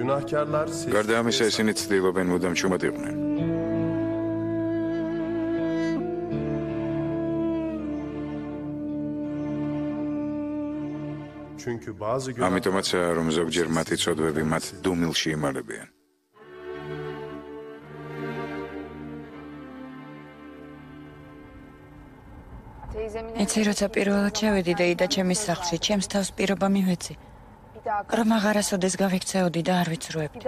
Günahkarlar გარდა ამისა ისინი ცდილობენ მუდამ ჩუმად იყვნენ. Çünkü bazı günahlar ამიტომაცაა რომ ზოგჯერ მათი ცოდვები მათ დუმილში იმალებიან. იცი, როცა პირველად შევედი დეიდა ჩემის სახლში, ჩემს თავს პირობა მივეცი. რომ აღარასოდეს გავიქცეოდი და არ ვიცრუებდი.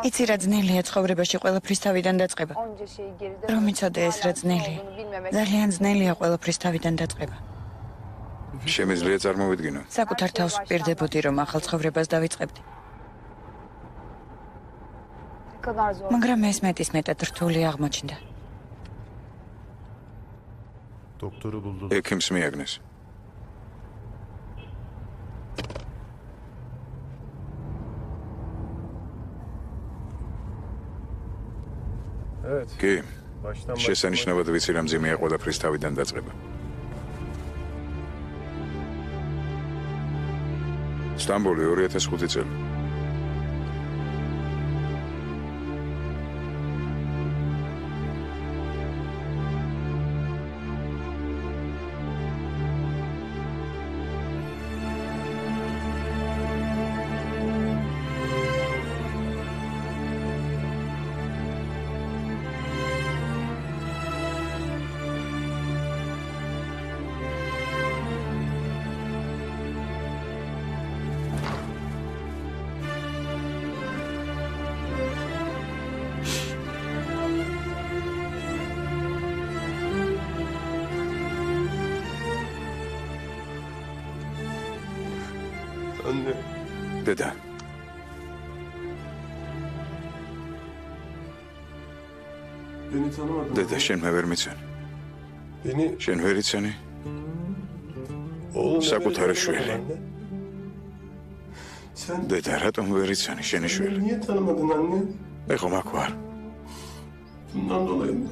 იცი, რა ძნელია ცხოვრებაში ყველაფრის თავიდან დაწყება. რომ იცოდე ეს რა ძნელია. ძალიან ძნელია ყველაფრის თავიდან დაწყება. შემიძლია წარმოვიდგინო. საკუთარ თავს ვპირდებოდი, რომ ახალ ცხოვრებას დავიწყებდი. მაგრამ ეს მეტისმეტად რთული აღმოჩნდა. doktoru buldu. ექიმს მიაგნეს. Evet. კი, Baştan შესანიშნავად ვიცი რა მძიმეა ყველაფრის თავიდან დაწყება. სტამბოლი 2005 წელი. Anne. დედა, Beni tanımadın. დედა, შენ მე ვერ მიცან. Beni შენ ვერ იცანი? oğlum საკუთარი შვილი. Sen დედა, რატომ ვერ იცანი შენი შვილი? niye tanımadın anne? მე ხომ აქ ვარ. Bundan dolayı mı?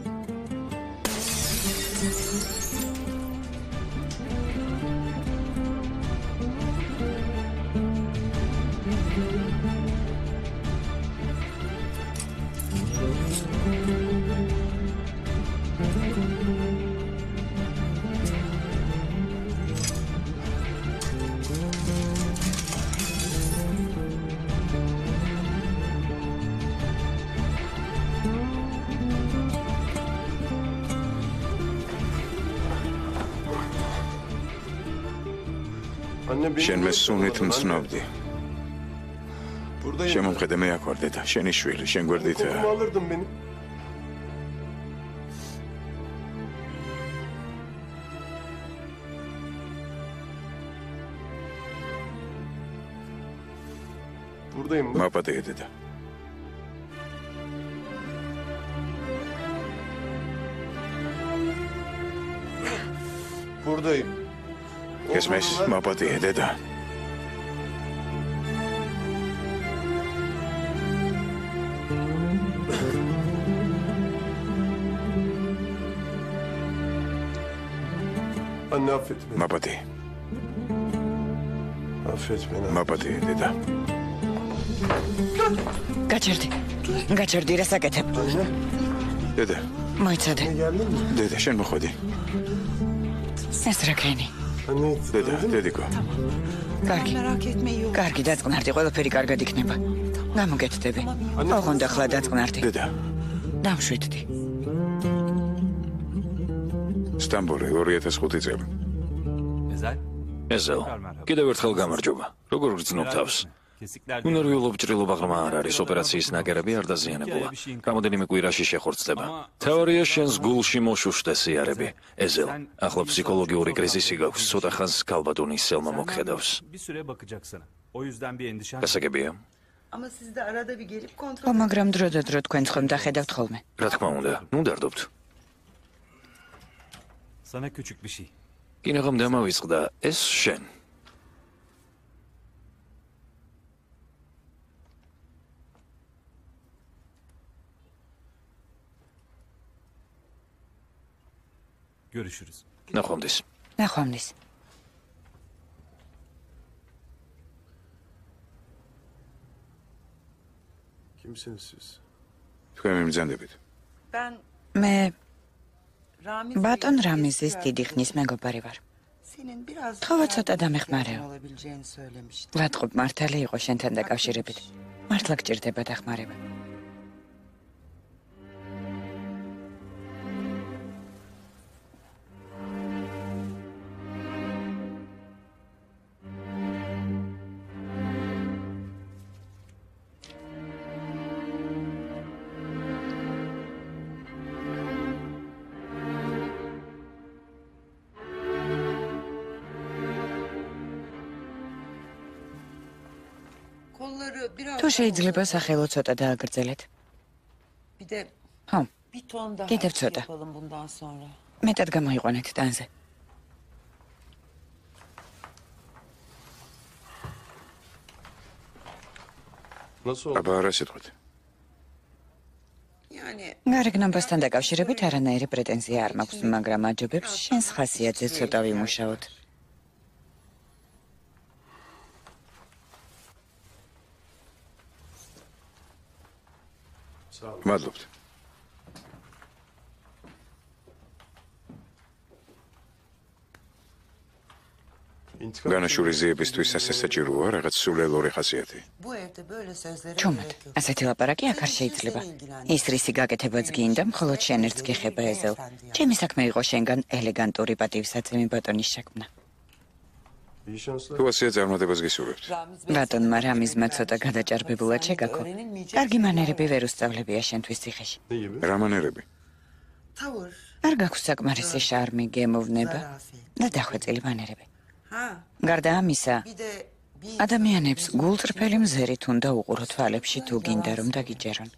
Anne beni შენ მე niye სუნით tanımadın, მცნობდი. anne? Buradayım. შემომხედე მე აქ ვარ დედა, შენი შვილი, შენ გვერდითაა. Kolumu alırdın beni. Buradayım bak. მაპატია დედა. Buradayım. გესმის? მაპატია დედა. Anne affet beni. მაპატია. Affet beni. მაპატია დედა. გაჩერდი, რას აკეთებ? Anne. დედა, მოიცადე. Geldin mi? დედა, შენ მოხვედი. ეს რა ქენი? Anne. დედა, დედიკო. კარგი. კარგი, დაწყნარდი, ყველაფერი კარგად იქნება. გამოგეთდები. ოღონდ ახლა დაწყნარდი. დედა, დამშვიდდი. სტამბოლი 2005 წელი. ეზელ, კიდევ ერთხელ გამარჯობა. როგორ გრძნობ თავს? უნერვიულობ ჭრილობა ღრმა არ არის, ოპერაციის ნაგერები არ დაზიანებულა. რამოდენიმე კვირაში შეხორცდება. თეორია შენს გულში მოშუშტე სიარები. ეზელ, ახლა ფსიქოლოგიური კრიზისი გაქვს, ცოტა ხანს ქალბატონის სელმა მოგხედავს. გასაგებია? ხო, მაგრამ დრო თქვენ ხომ დახედავთ ხოლმე. რა თქმა უნდა, ნუ დარდობთ. კინოღამ დამავიწყდა, ეს შენ. ნახვამდის. ნახვამდის. Kimsiniz siz? თქვენ მიმძანდებით. მე ბატონ რამიზის დიდი ხნის მეგობარი ვარ. თქო ცოტა დამეხმარეო. ვატყობ მართალი იყო შენთან დაკავშირებით. მართლა გჭირდება დახმარება. თუ შეიძლება სახელო ცოტა დააგრძელეთ. ხო. კიდევ ცოტა. მეტად გამოიყვანეთ ტანზე. Nasıl oldu? აბა არა სიტყვით. გარეგნობასთან დაკავშირებით არანაირი პრეტენზია არ მაქვს, მაგრამ აჯობებს შენს ხასიათზე ცოტა ვიმუშაოთ. მადლობთ. განაშური ზიებისთვის ასე საჭიროა რაღაც სულელური ხასიათი. ჩუმად, ასეთი ლაპარაკი აქ არ შეიძლება. ის რისი გაკეთებაც გინდა, მხოლოდ შენ ერთს გეხება ეზელ. ჩემი საქმე იყო შენგან ელეგანტური პატივსაცემი ბატონის შექმნა. İyi şanslar. თუ ასეა წარმატებას გისურვებთ. ბატონმა რამიზმა ცოტა გადაჭარბებულად შეგაქო. კარგი მანერები ვერ უსწავლებია შენთვის ციხეში. Ne gibi? რა მანერები? არ გაქვს საკმარისი შარმი, გემოვნება და დახვეწილი მანერები. გარდა ამისა, ადამიანებს გულწრფელი მზერით უნდა უყურო თვალებში თუ გინდა რომ დაგიჯერონ.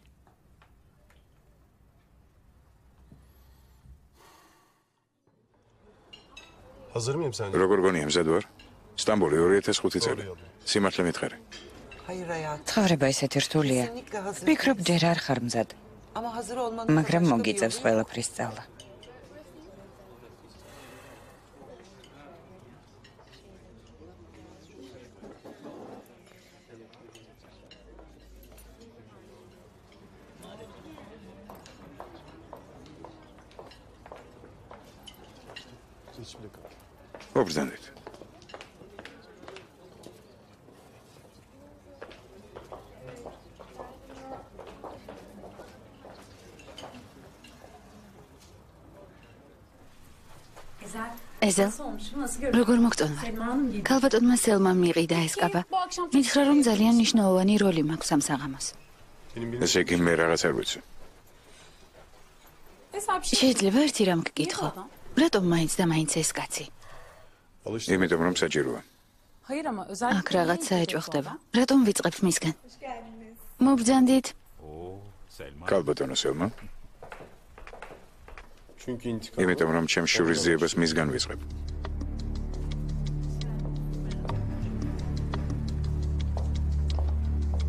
Hazır mıyım sence? როგორ გონია მზად ვარ? სტამბოლი 2005 წელი. სიმართლე მითხარი. ცხოვრება ისეთი რთულია. ვფიქრობ, ჯერ არ ხარ მზად, მაგრამ მოგიწევს ყველაფრის სწავლა. Hiç bile kal. მობრძანდით. ეზელ, როგორ მოგწონვა? ქალბატონმა სელმამ მიყიდა ეს კაბა. მითხრა რომ ძალიან მნიშვნელოვანი როლი მაქვს ამ საღამოს. ესე იგი მე რაღაც არ ვიცი. შეიძლება ერთი რამ გკითხო. რატომ მაინც და მაინც ეს კაცი? იმიტომ რომ საჭიროა. აქ რაღაც საეჭვო ხდება. რატომ ვიწყებთ მისგან? მობრძანდით. ქალბატონო სელმა, Çünkü intikam. იმიტომ რომ ჩემს შურის ძიებას მისგან ვიწყებ.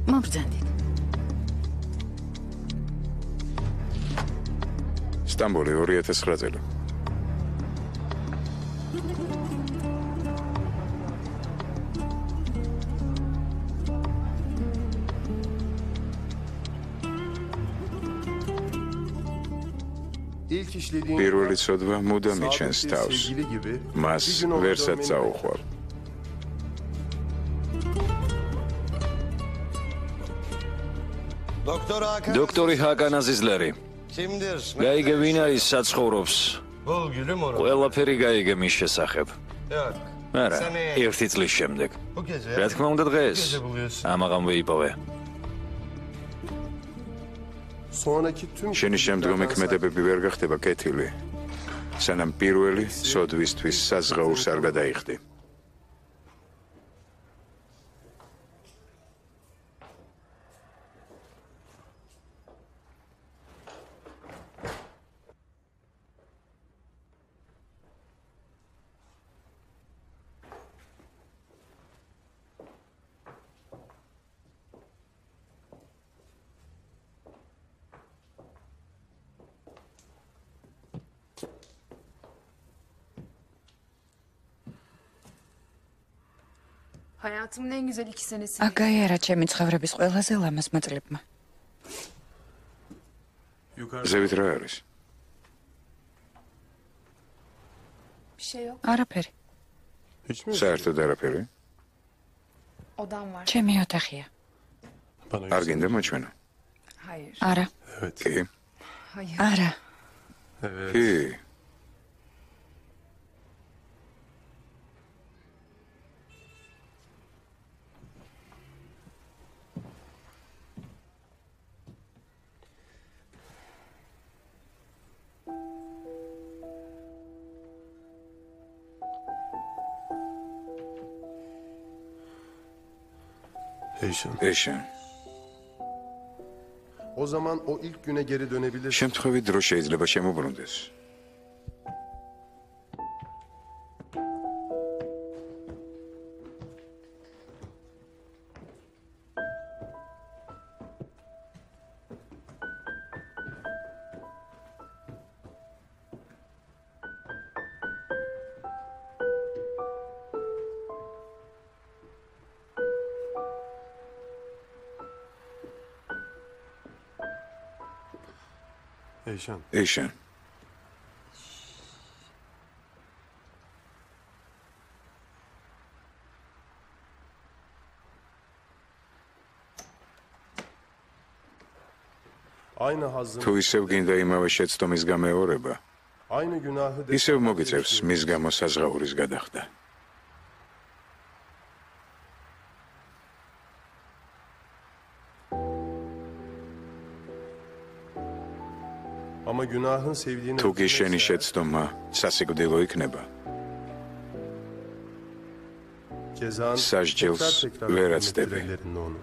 მობრძანდით. სტამბოლი 2009 წელი. İlk işlediğin პირველი ცოდვა მუდამ sabit იჩენს bir თავს. sevgili gibi მას bir gün orada ვერსად beni- წაუხვალ. დოქტორი ჰაკან აზიზლერი. Kimdir? გაიგე ვინ არის საცხოვრობს? Bul gülüm orada. ყველაფერი გაიგე მის შესახებ. Yok. არა, Seni 1 წლის შემდეგ. bu gece. რა თქმა უნდა დღეს. Gece buluyorsun. ამაღამ ვეიპოვე. Sonraki tüm შენი შემდგომი ქმედებები ვერ გახდება კეთილი. სანამ პირველი სოდვისთვის საზღაურს არ გადაიხდი. Hayatımın en güzel 2 senesi. აგაიარა ჩემი ცხოვრების ყველაზე ლამაზ მოწლებმა. ზევით რა არის? არაფერი. საერთოდ არაფერი? ჩემი ოთახია. არ გინდა მოჩვენა? არა. კი. არა. კი. Eşen. O zaman o ilk güne geri dönebilir. შემთხვევით დრო შეიძლება შემოbrunდეს. Eşen. Aynı hazın, თუ ისევ გინდა იმავე შეცდომის გამეორება, aynı günahı ისევ მოგიწევს მის გამო საზღაურის გადახდა. Ama günahın sevdiğini თუ კი შენი შეცდომა სასიკვდილო იქნება, cezan სასჯელს ვერ აცდები. onu.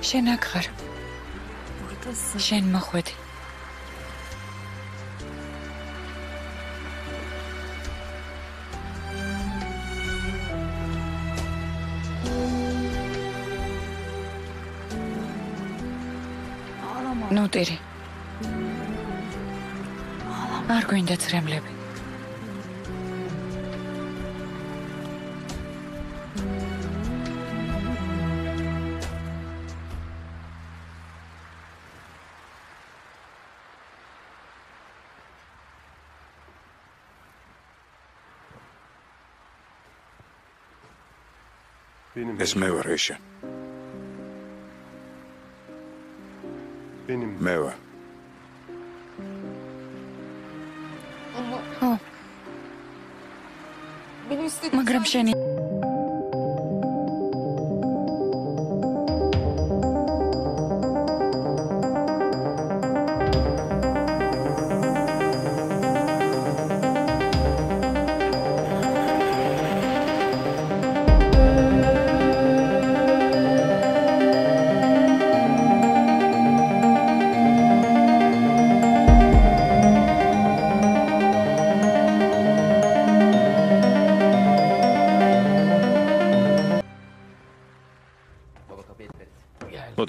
შენ აქ ხარ. შენ მოხვედი. ნუ ტირი. არ გვინდა ცრემლები. ეს მე ვარ ეშენ. Benim. მე ვარ. ხო. მაგრამ შენი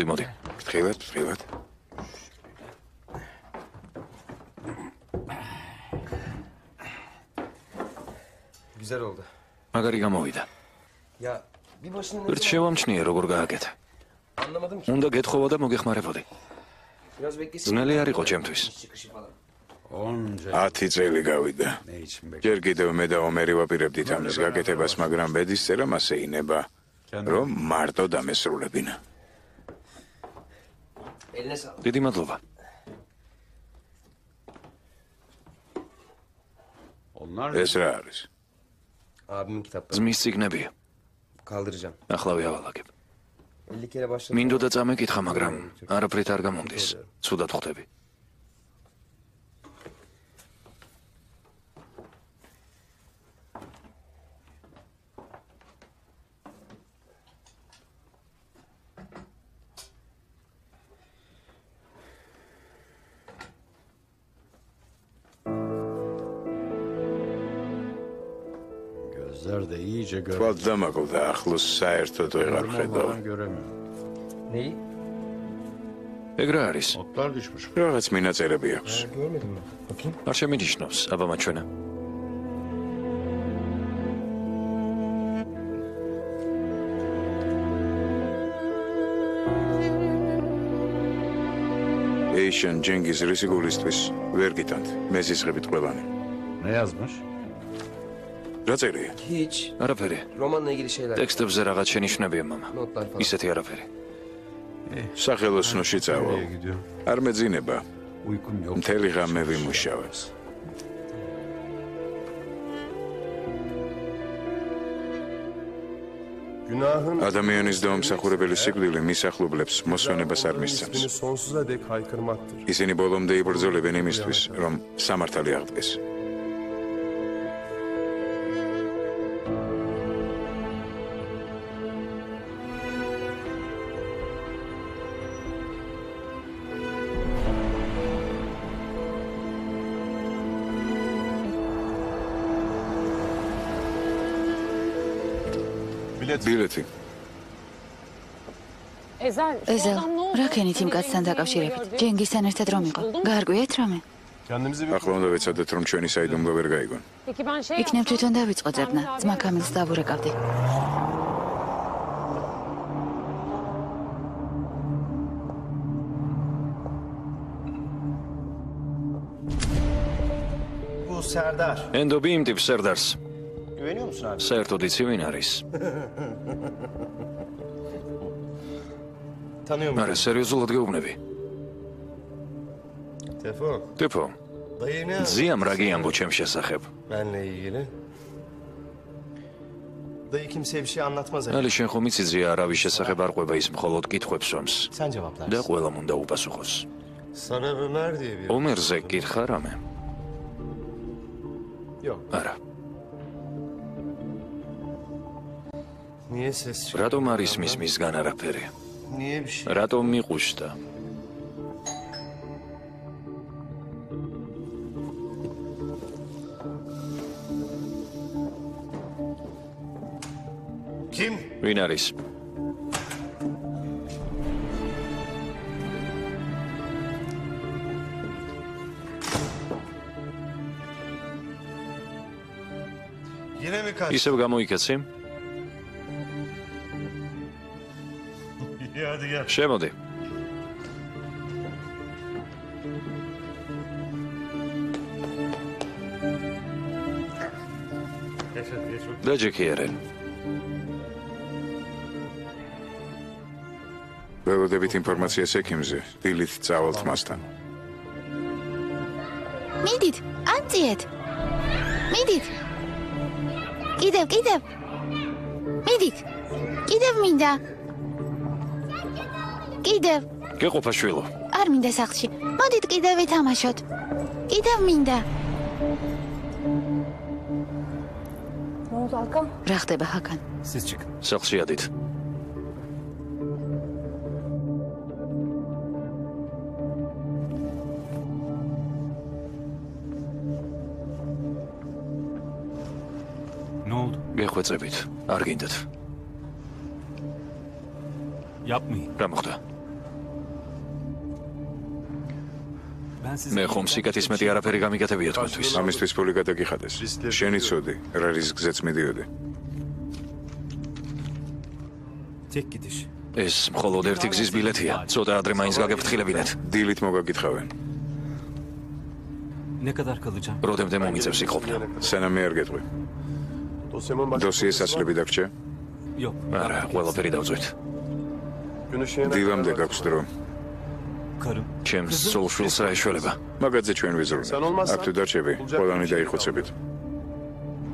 მოდი. ფრთხილად. Güzel oldu. მაგარი გამოვიდა. Ya bir başına ვერც შევამჩნიე როგორ გააკეთა. anlamadım ki. უნდა გეთხოვა და მოგეხმარებოდი. Biraz beklesin. ძნელი არ იყო ჩემთვის. Çıkışı falan. 10 წელი გავიდა. ჯერ კიდევ მე და ომერი ვაპირებდით ამის გაკეთებას, მაგრამ ბედის წერა მას ეინება, რომ მარტო დამესრულებინა. Eline sağlık. დიდი მადლობა. ეს რა არის? Abimin kitapları ზმის წიგნებია. kaldıracağım. ახლავე ავალაგებ. 50 kere başladım. მინდოდა წამეკითხა, მაგრამ არაფრით არ გამომდის. ცუდად ხვდები. თვალ დამაგლდა, ახლოს საერთოდ ვეღარ ხედავ. Neyi? ეგ რა არის? რაღაც მინაწერები აქვს. Görmedim mi? Bakayım. არ შემინიშნავს, აბა მაჩვენა. ეიშან ჯენგიზ რისიგულისთვის ვერ გიტანთ. მეზისღებით ყველანი. Ne yazmış? რა წერია? Hiç. არაფერი. Romanla ilgili şeyler. ტექსტებზე რაღაც შენიშვნებია, მამა. Notlar falan. ისეთი არაფერი. სახელოსნოში წავალ. არ მეძინება. Uykum yok. მთელი ღამე ვიმუშავე. Günahın ადამიანის დაუმსახურებელი სიკვდილი მის ახლობლებს მოსვენებას არ მისცემს. ismini sonsuza dek haykırmaktır. ისინი ბოლომდე იბრძოლებენ იმისთვის, რომ სამართალი აღდგეს. ბილეთი. ეზელ, რა ქენით იმ კაცთან დაკავშირებით? ჯენგისთან ერთად რომ იყო. გაარკვიეთ რამე? Kendimizi bir ახლა უნდა ვეცადეთ, რომ ჩვენი საიდუმლო ვერ გაიგონ. იქნებ თვითონ დავიწყო ძებნა. ძმა კამილს დავურეკავდი. Bu Serdar. ენდობი იმ ტიპს სერდარს. Güveniyor musun abi? საერთოდ იცი ვინ არის? Tanıyor musun? არა, სერიოზულად გეუბნები. Tefo, ტიფო, Dayı ne ზიამ რა გიამბო ჩემს შესახებ? benle ilgili. Dayı kimseye bir şey anlatmaz herhalde. ალი შენ ხომ იცი ზია არავის შესახებ არ ყვება, ის მხოლოდ კითხვებს ომს Sen cevaplarsın. და ყველამ უნდა უპასუხოს. Sana Ömer diye biri. ომერზე კითხა რამე? Yok. არა. Niye ses çıkıyor? რატომ არის მისგან არაფერი? Niye bir şey? რატომ მიყუშტა? Kim? ვინ არის? Yine mi kaç? ისევ გამოიქეცი? İyi hadi gel. შემოდი. Geç hadi geç. დაჯექიერენ. ველოდებით ინფორმაციას ექიმზე, დილით წავალთ მასთან. მიდით, ანციეთ. მიდით. კიდევ. მიდით. კიდევ მინდა. კიდევ. გეყოფა შვილო. არ მინდა სახლში. მოდით კიდევ ვითამაშოთ. კიდევ მინდა. რა ხდება ჰაკან? Siz çıkın. სახლში ადით. Ne oldu? გეხვეწებით. არ გინდათ. Yapmayın. რა მოხდა? Ben size... მე ხომ სიკეთის მეტი არაფერი გამიგათებია თქვენთვის. ამისთვის ფული გადაგიხადეს. შენი ცოდი, რა რისკზეც მიდიოდი. Tek gidiş. ეს მხოლოდ ერთი გზის ბილეთია. ცოტა ადრე მაინც გაგეფრთხილებინეთ. დილით მოგაკითხავენ. Ne kadar kalacağım? როდემდე მომიწევს იქ ყოფნა? სანამ მე არ გეტყვი. დოსიეს ასლები დაგჭე? Yok. არა, ყველაფერი დავწვით. დილამდე გაქვს დრო. Karım. ჩემს სულშვილს რა ეშველება? მაგაძე ჩვენ ვიზრუნე. აქ თუ დარჩები, ყველანი დაიხოცებით.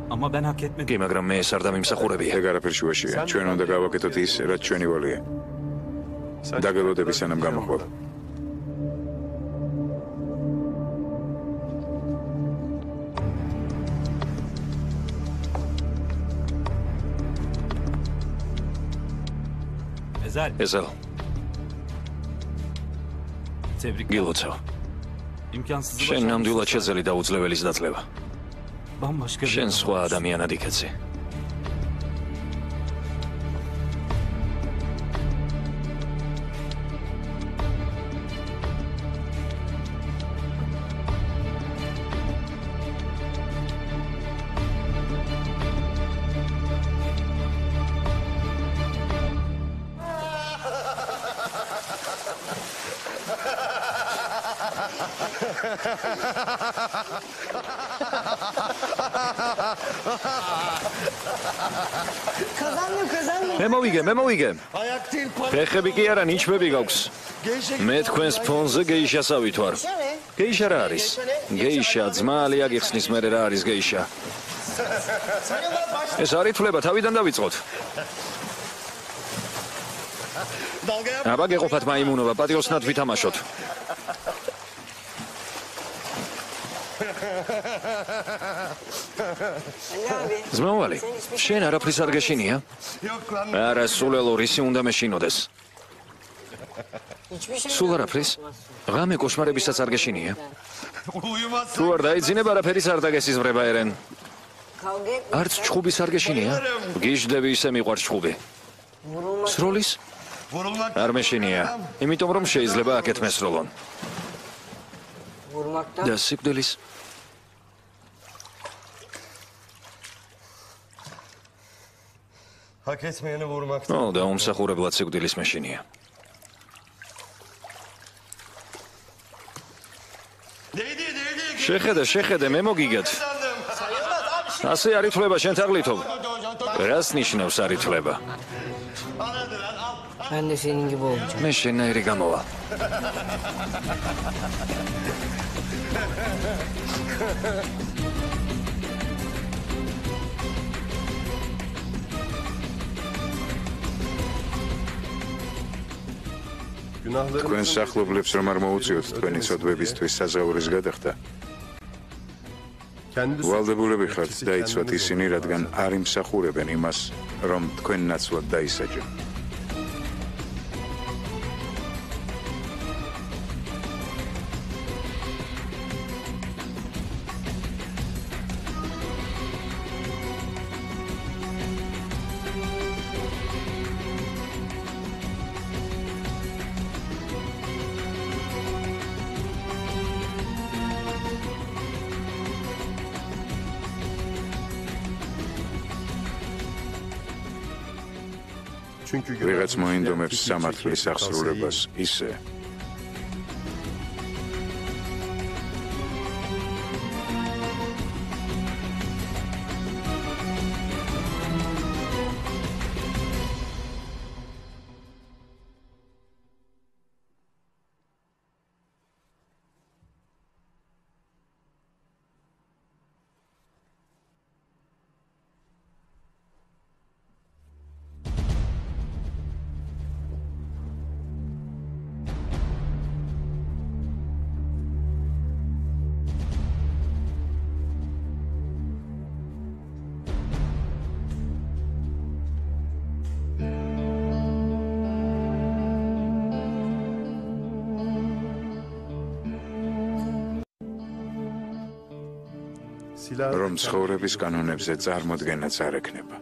Ama ben hak etmedim. კი, მაგრამ მე ეს არ დამიმსახურებია. ეგ არაფერ შუაშია. ჩვენ უნდა გავაკეთოთ ის, რაც ჩვენი ვალია. დაგელოდები სანამ გამოხვალ. Ezel. ეზელ, Tebrik. გილოცავ. İmkansızı შენ ნამდვილად შეძელი დაუძლებელის დათლება. Bambaşka bir შენ სხვა ადამიანად იქეცი. მე მოვიგე. ფეხები კი არა, ნიჩბები გაქვს. მე თქვენს ფონზე გეიშას ავითვარ. გეიშა რა არის? გეიშა ძმალი აგიხსნის მერე რა არის გეიშა? ეს არ ითვლება, თავიდან დავიწყოთ. აბა გეყოფათ მაიმუნობა, პატიოსნად ვითამაშოთ. ზმოვალი, შენ არაფრის არ გეშინია? არა, სულელო, რისი უნდა მეშინოდეს? სულ არაფრის? ღამე კოშმარებისაც არ გეშინია? თუ არ დაიძინებ, არაფერის არ დაგესიზმრება ერენ. არც ჩხუბის არ გეშინია? გიჟდები, ისე მიყვარს ჩხუბი. სროლის? არ მეშინია, იმიტომ რომ შეიძლება აქეთ მესროლონ. და სიკვდილის? Hak etmeyeni vurmaktan. ო, და უმსახურებლად სიკვდილის მეშინია. შეხედე, მე მოგიგეთ. ასე არ ითვლება შენ თაღლითო. რას ნიშნავს არ ითვლება? Ben de senin gibi olacağım. მე შენაირი გამოვა. თქვენ სახლობლებს რომ არ მოუწიოთ თქვენი ცოდვებისთვის საზღაურის გადახდა. ვალდებულები ხართ დაიცვათ ისინი, რადგან არ იმსახურებენ იმას, რომ თქვენ ნაცვლად დაისაჯენ. ვიღაც მოინდომებს სამართლის აღსრულებას ისე. რომ ცხოვრების კანონებზე წარმოდგენაც არ ექნება.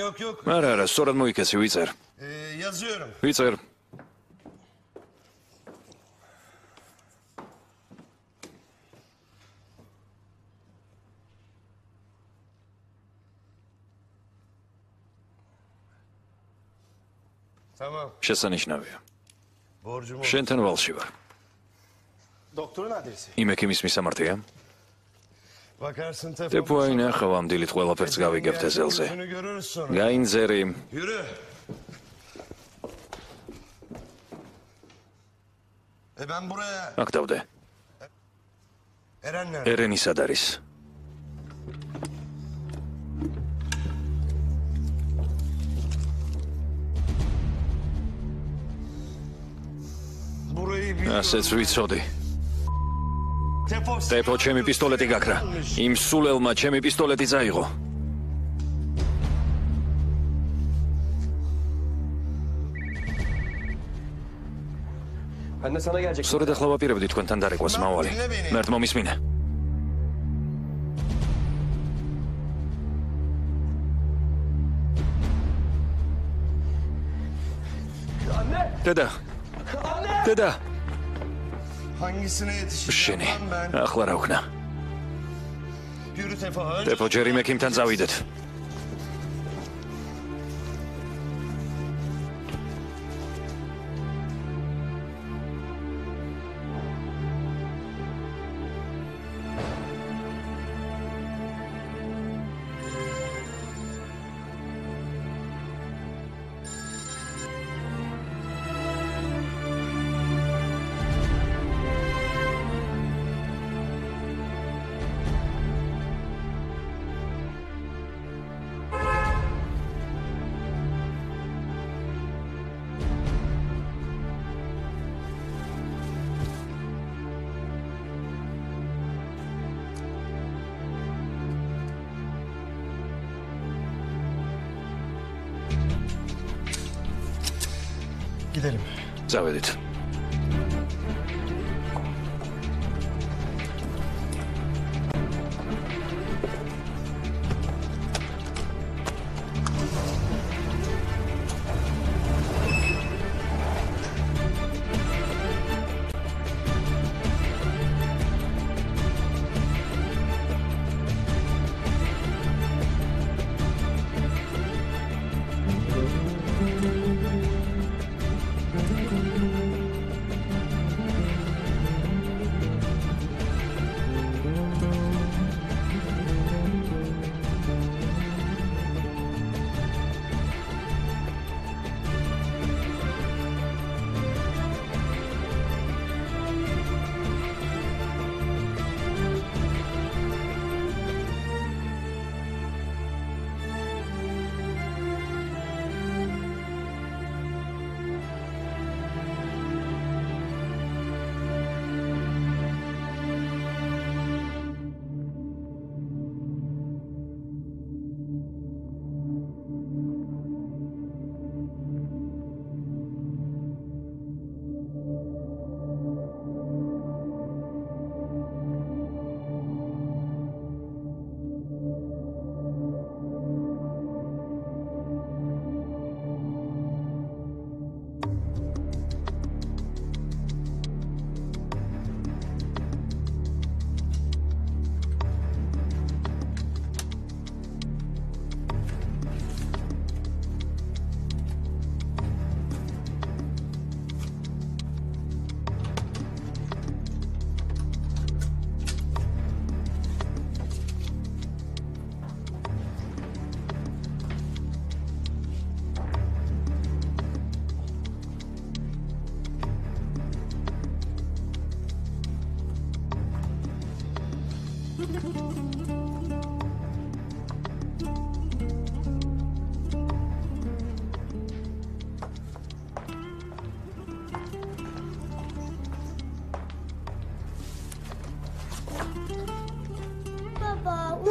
Yok yok. არა, სწორად მოიქეცი, ვიწერ. Yazıyorum. ვიწერ. Tamam. შესანიშნავია. Borcumu. შენთან ვალში ვარ. Doktorun adresi. იმ ექიმის მისამართია? Bakarsın ტეფუა ინახავ ამ დილით ყველაფერს გავიგებთ ეზელზე. Yüzünü görürüz sonra. გაინძერი. Yürü. Ben buraya აქ დავდე. Eren nerede? ერენი სად არის? Burayı biliyorum. ასეც ვიცოდი. Tefo. ტეფო ჩემი პისტოლეტი გაქრა. იმ სულელმა ჩემი პისტოლეტი წაიღო. Ben de sana gelecek. სწორედ ახლა ვაპირებდი თქვენთან დარეკვას მავალი. მერტ მომისმინე. დედა. დედა, Hangisine yetişeceğim შენი. lan ben? ახლა რა ვქნა? Yürü Tefo. Önce ტეფო ჯერ იმ ექიმთან წავიდეთ. gidelim. წავედით.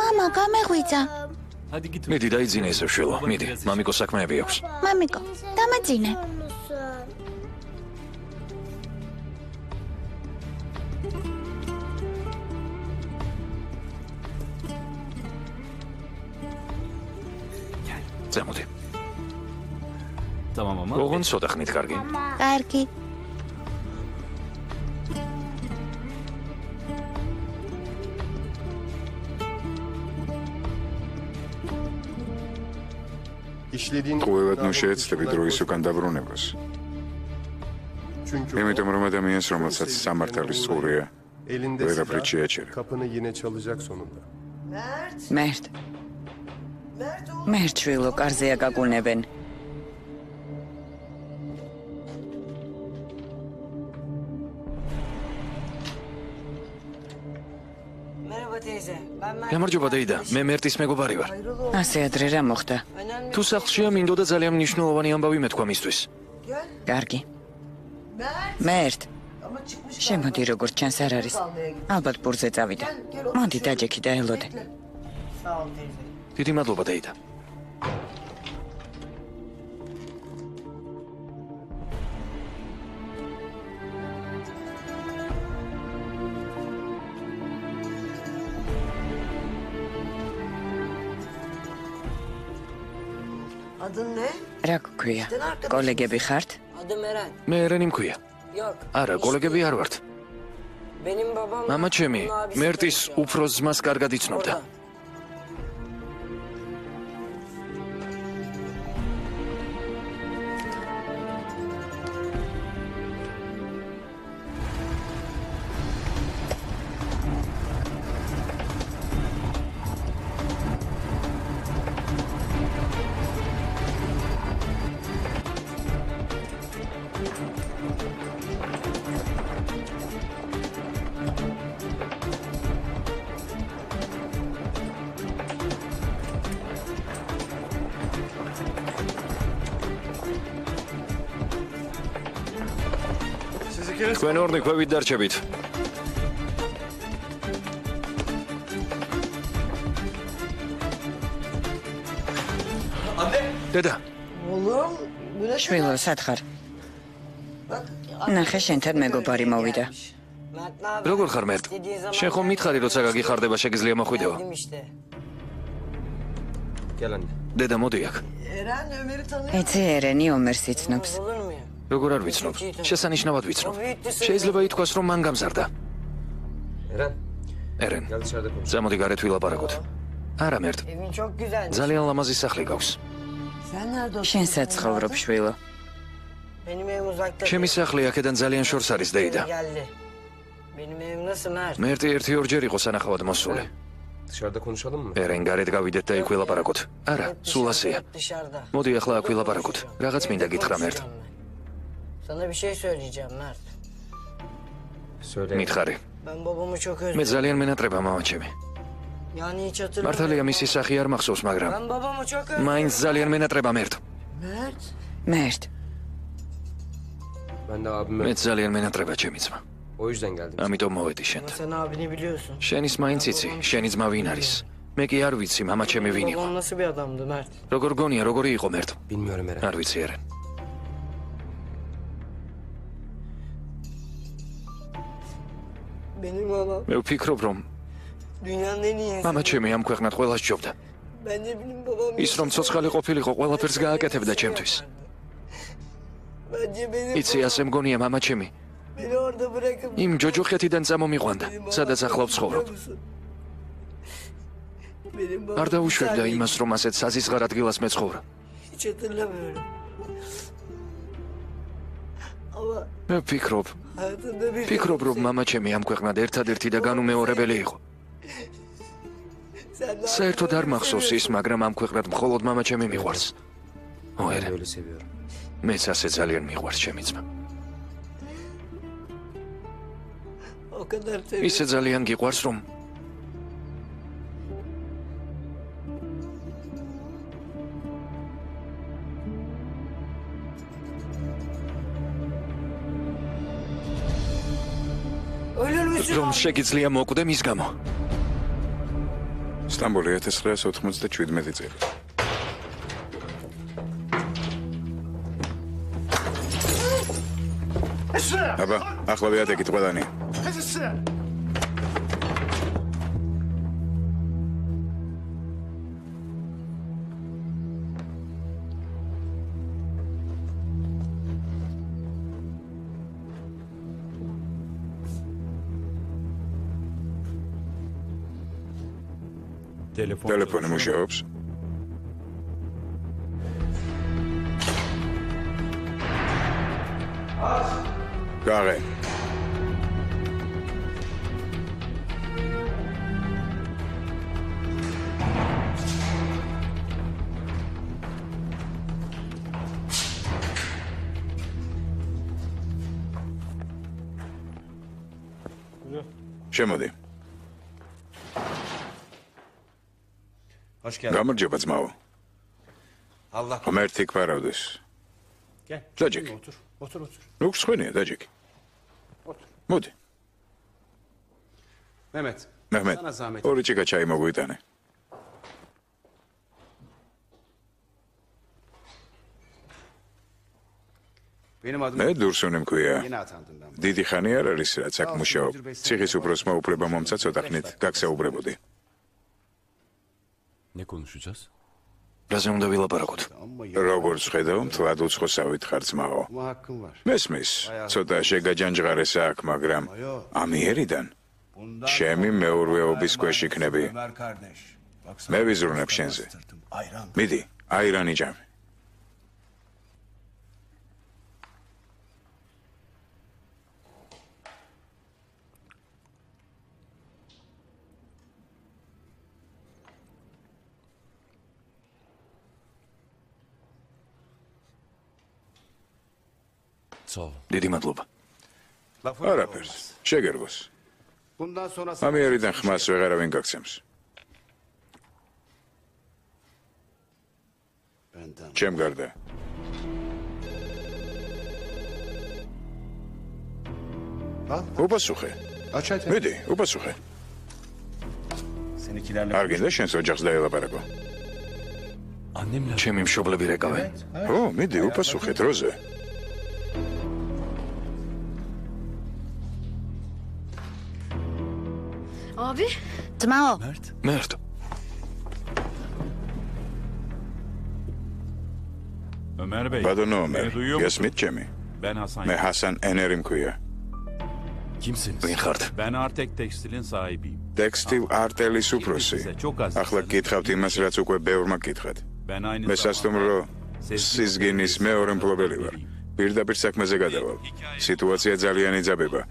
მამა, გამეღვიძა. Hadi git. მიდი დაიძინე ესე შვილო. მიდი, მამიკო საქმეები აქვს. მამიკო, დამაძინე. წამოდი. Tamam ama. ოღონდ ცოტა ხნით კარგი. კარგი. ყოველად ნუ შეეცდები დროის უკან დაბრუნებას. იმიტომ რომ ადამიანს რომელსაც სამართალის წყურია ვერაფრით შეაჩერა. Kapını yine çalacak sonunda. მერტ. მერტ შვილო, კარზეა გაგუნებენ. გამარჯობა დეიდა, მე მერტის მეგობარი ვარ. ასე ადრე რა მოხდა? თუ სახლშია მინდოდა ძალიან მნიშვნელოვანი ამბავი მეთქვა მისთვის. კარგი. მერტ. შემოდი როგორც ჩანს არ არის. ალბათ ბურზე წავიდა. მოდი დაჯექი და ელოდე. დიდი მადლობა დეიდა. Adın ne? რა გქვია? კოლეგები ხართ? Adım Eren. მე ერენი მქვია. Yok. არა, კოლეგები არ ვართ. Benim babam... მამა ჩემი onun abisi მერტის de- უფროს ძმას კარგად იცნობდა. Orada. თქვენ ორნი ქვევით დარჩებით. დედა, Oğlum, bu ne შვილო, სათხარ. ნახე შენთან მეგობარი მოვიდა. Mert ne haber? როგორ ხარ მერტ? İstediğin zaman შენ ხომ მითხარი, როცა გაგიხარდება შეგიძლია მოხვიდეო? geldim işte. Gel anne. დედა, მოდი აქ. Eren Ömer'i tanıyor. ეცი ერენი ომერს იცნობს. Olur mu ya? როგორ არ ვიცნობ? შესანიშნავად ვიცნობ. O büyüttü შეიძლება ითქვას, რომ მან გამზარდა. Eren, ერენ, gel dışarıda konuş. წამოდი გარეთ ვილაპარაკოთ. არა მერტ, Evin çok güzelmiş. ძალიან ლამაზი სახლი გაქვს. Sen nerede oturuyorsun? შენსაც ცხოვრობ შვილო. Benim evim uzakta. ჩემი değil. სახლი აქედან ძალიან შორს არის დეიდა. Geldi. Benim evim nasıl Mert? მერტი ერთი ორჯერ იყო სანახავად მოსული. Dışarıda konuşalım mı? ერენ, გარეთ გავიდეთ და იქ ვილაპარაკოთ. არა, Hep სულ dışarıda, ასეა. hep dışarıda. მოდი ახლა აქ ვილაპარაკოთ. რაღაც მინდა გითხრა მერტ. Sana bir şey söyleyeceğim Mert. Söyle. მითხარი. Ben babamı çok მე özledim. ძალიან მენატრება მამა ჩემი. Yani hiç hatırlamıyorum. მართალია მისი სახი არ მახსოვს, მაგრამ Ben babamı çok özledim. მაინც ძალიან მენატრება მერტ. Mert. მერტ, Ben de abime მე ძალიან მენატრება ჩემი ძმა. o yüzden geldim. ამიტომ მოვედი Ama შენთან. sen abini biliyorsun. შენის მაინც იცი, შენი ძმა ვინ არის? მე კი არ ვიცი, მამა ჩემი ვინ იყო. Babam nasıl bir adamdı Mert? როგორ გონია, როგორი იყო მერტ? Bilmiyorum Eren. არ ვიცი ერენ. Benim babam მე ვფიქრობ, რომ dünyanın en iyi insanı. მამა ჩემი ამ ქვეყნად ყველა სჯობდა. Ben de benim babam ის რომ ცოცხალი ყოფილიყო, ყველაფერს გააკეთებდა ჩემთვის. Bence benim იცი, ასე მგონია მამა ჩემი. beni orada bırakıp იმ ჯოჯოხეთიდან წამომიყვანდა, სადაც ახლა ვცხოვრობ. benim babam არ დაუშვებდა იმას, რომ ასეთ საზისღარ ადგილას მეცხოვრა. hiç hatırlamıyorum. Ama მე ვფიქრობ, hayatında bir ვფიქრობ, რომ მამა ჩემი ამ ქვეყნად ერთადერთი და განუმეორებელი იყო. Sen საერთოდ არ მახსოვს ის, მაგრამ ამ ქვეყნად მხოლოდ მამა ჩემი მიყვარს. ო Ben de ერენ, öyle seviyorum. მეც ასე ძალიან მიყვარს ჩემი ძმა. o kadar seviyorum. ისე ძალიან გიყვარს, რომ Ölür müsün? რომ შეგიძლია მოკვდე მის გამო. სტამბოლი 1997 წელი. აბა, ახლა ვიადეკით ყველანი. ტელეფონი მუშაობს? გაღე. შემოდი. Hoş geldin. გამარჯობა ძმაო. Allah ღმერთი გვარავდეს. Gel. დაჯეკ. Otur. Otur otur. ნუ გსხვენია დაჯეკ. მოდი. Mehmet. მეჰმედ. Sana zahmet. ორი ჭიქა ჩაი მოგვიტანე. Benim adım მე დურსუნი მქვია. yeni atandım ben. დიდი ხანი არ არის რაც აქ მუშაობ. ციხის უფროსმა უფლება მომცა ცოტა ხნით გაგსაუბრებოდი. Ne konuşacağız? რაზე უნდა ვილაპარაკოთ? Ama როგორც ხედავ, მთლად უცხოსავით ხარ ძმაო. yapma hakkım var. მესმის, ცოტა შეგაჯანჯღარეს აქ, მაგრამ ამიერიდან Bundan ჩემი მეურვეობის ქვეშ იქნები. Ömer kardeş. Baksana. მე ვიზრუნებ შენზე. Ayran. მიდი, აირანი ჭამე. Sağ ol. დიდი მადლობა. Lafı არაფერს, შეგერგოს. Bundan sonra ამიერიდან ხმას ვეღარავინ გაგცემს. benden. ჩემ გარდა. Al. უპასუხე. Aç hadi. მიდი, უპასუხე. Seninkilerle არ გინდა შენს ოჯახს დაელაპარაკო? Annemle ჩემი მშობლები რეკავენ. ო, მიდი, უპასუხე დროზე. Abi? ძმაო, Mert. მერტ, Ömer Bey. ბადონო ომერ, beni duyuyor musun? გესმით ჩემი? Ben Hasan. მე ჰასან ენერი მქვია. Kimsiniz? ვინ ხართ? Ben Artek Tekstil'in sahibiyim. ტექსტილ არტელის უფროსი. ახლა გითხავთ იმას, რაც უკვე ბევრმა გითხათ. Ben aynı მე zamanda სასტუმრო Sezgin სიზგინის მეორე მფლობელი ვარ. პირდაპირ საქმეზე გადავალ. სიტუაცია ძალიან იძაბება.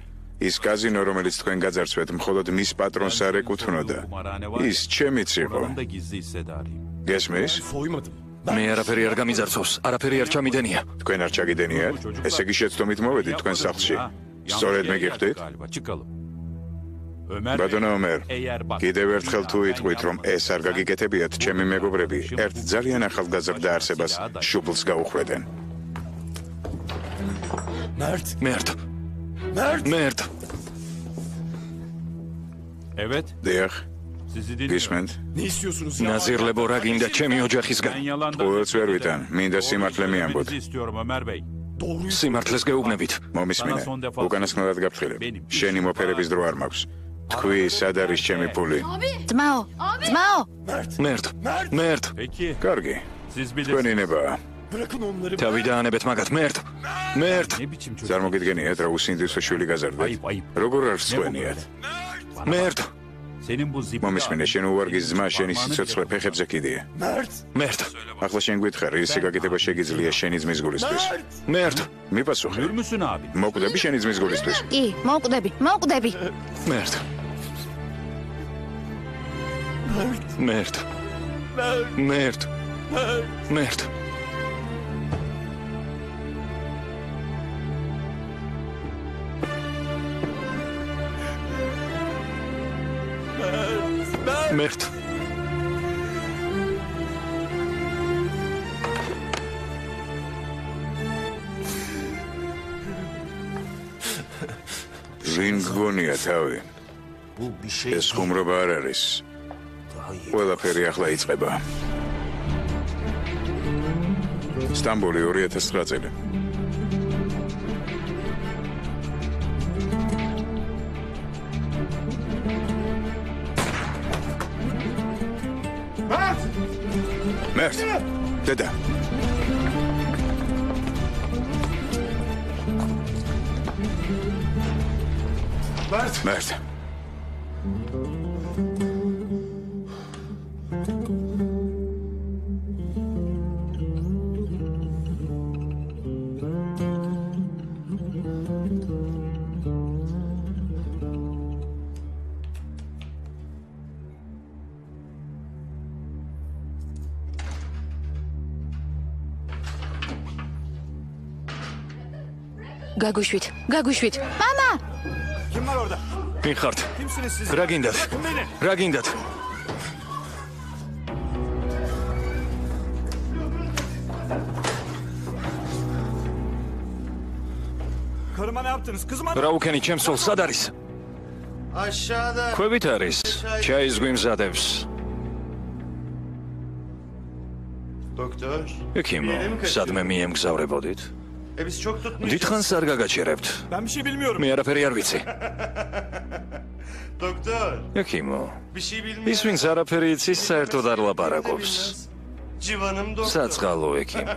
ის კაზინო, რომელიც თქვენ გაძარცვეთ, მხოლოდ მის პატრონს არ ეკუთვნოდა. ის ჩემიც იყო. Oranın da gizli hissedarıyım. გესმის? Soymadım. მე არაფერი არ გამიძარცვავს, არაფერი არ ჩამიდენია. თქვენ არ ჩაგიდენიათ? ესე იგი შეცდომით მოვედით თქვენ სახლში. სწორედ მეგიხდით? Galiba çıkalım. Ömer ბადონო ომერ, eğer bak. კიდევ ერთხელ თუ იტყვით, რომ ეს არ გაგიკეთებიათ, ჩემი მეგობრები ერთ ძალიან ახალგაზრდა არსებას შუბლს გაუხვედენ. Mert. მერტ, Mert. მერტ, Evet. დიახ, Sizi dinliyorum. გისმენთ? Ne istiyorsunuz ya? ნაზირლებო რა გინდა ჩემი Ben ოჯახისგან? yalan ყოველს ვერ ვიტან, მინდა სიმართლე მიამბოთ. Söylemenizi istiyorum Ömer Bey. Doğruyu სიმართლეს გეუბნებით. მომისმინე, უკანასკნელად გაფრთხილებ. შენი მოფერების დრო არ მაქვს. თქვი, სად არის ჩემი ფული? ძმაო, ძმაო, მერტ, მერტ, Peki. კარგი, Siz თქვენი bilirsiniz. ნებაა. bırakın onları. თავი დაანებეთ მაგათ, მერტ, მერტ, Ne biçim çocuk? წარმოგიდგენიათ, რა უსინდისო შვილი გაზარდეთ. Ayıp ayıp. როგორ არ სწვენიათ? მერტ, Senin bu zibida. მომისმინე, შენ უვარგის ძმა შენი სიცოცხლე ფეხებზე კიდია. Mert. მერტ, ახლა შენ გითხარ, ისი გაკეთება შეგიძლია შენი ძმის გულისთვის. მერტ, მიპასუხე. Hür müsün abi? მოკვდები შენი ძმის გულისთვის? კი, მოვკვდები, მოვკვდები. მერტ, მერტ, მერტ, მერტ. მერტ. ვინ გგონია თავი? Bu bir şey. ეს ხუმრობა არ არის. ყველაფერი ახლა იწყება. სტამბოლი 2009 წელი. მერტ! დედა! მერტ! გაგვიშვით. მამა! Kim var orada? ვინ ხართ? Kimsiniz siz? რა გინდათ? Bırakın beni. რა გინდათ? Karıma ne yaptınız? Kızıma რა უკენი ჩემს სულ სად არის? Aşağıda. ქვევით არის. ჩაის გვიმზადებს. Doktor. ექიმო, სადმე მიემგზავრებოდით? Biz çok tutmuşuz. დიდხანს არ გაგაჩერებთ. ben bir şey bilmiyorum. მე არაფერი არ ვიცი. Doktor. ექიმო, Bir şey bilmiyorum. ის ვინც არაფერი იცის, საერთოდ არ ლაპარაკობს. Civanım doktor. საწყალო ექიმო.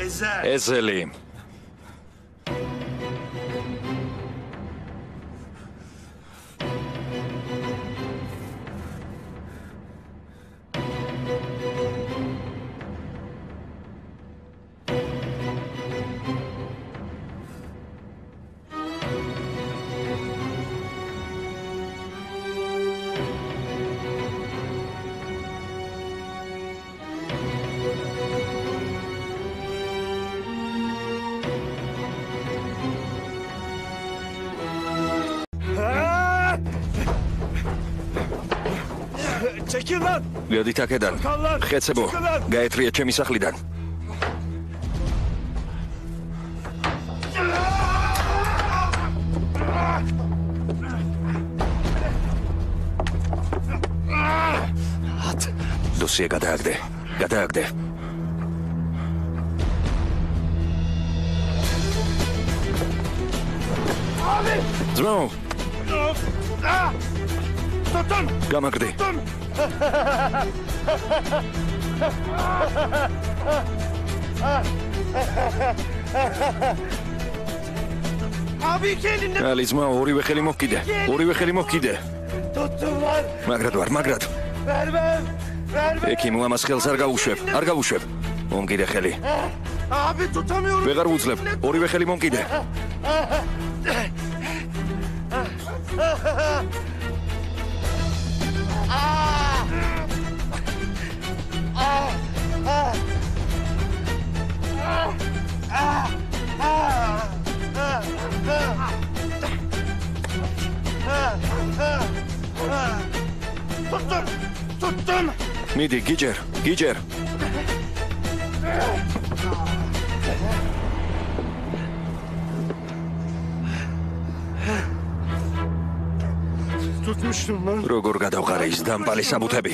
Ezel. ეზელი. Çekil lan. გადით აქედან. ხეცებო, გაეთრიეთ ჩემი სახლიდან. დოსიე გადააგდე. გადააგდე. ძმაო, Tutun. გამაგდე. Abi iki elindeალი ძმაო, ორივე ხელი მოვკიდე. ორივე ხელი მოვკიდე. tuttum var. მაგრად ვარ, მაგრად. Vermem. Vermem. ექიმო, ამას ხელს არ გაუშვებ. არ გაუშვებ. მომკიდე ხელი. Abi tutamıyorum. ვეღარ ვუძლებ. ორივე ხელი მომკიდე. Tuttum. Tuttum. მიდი, გიჯერ, გიჯერ. Tutmuştum lan. როგორ გადავყარე ის დამპალი საბუთები?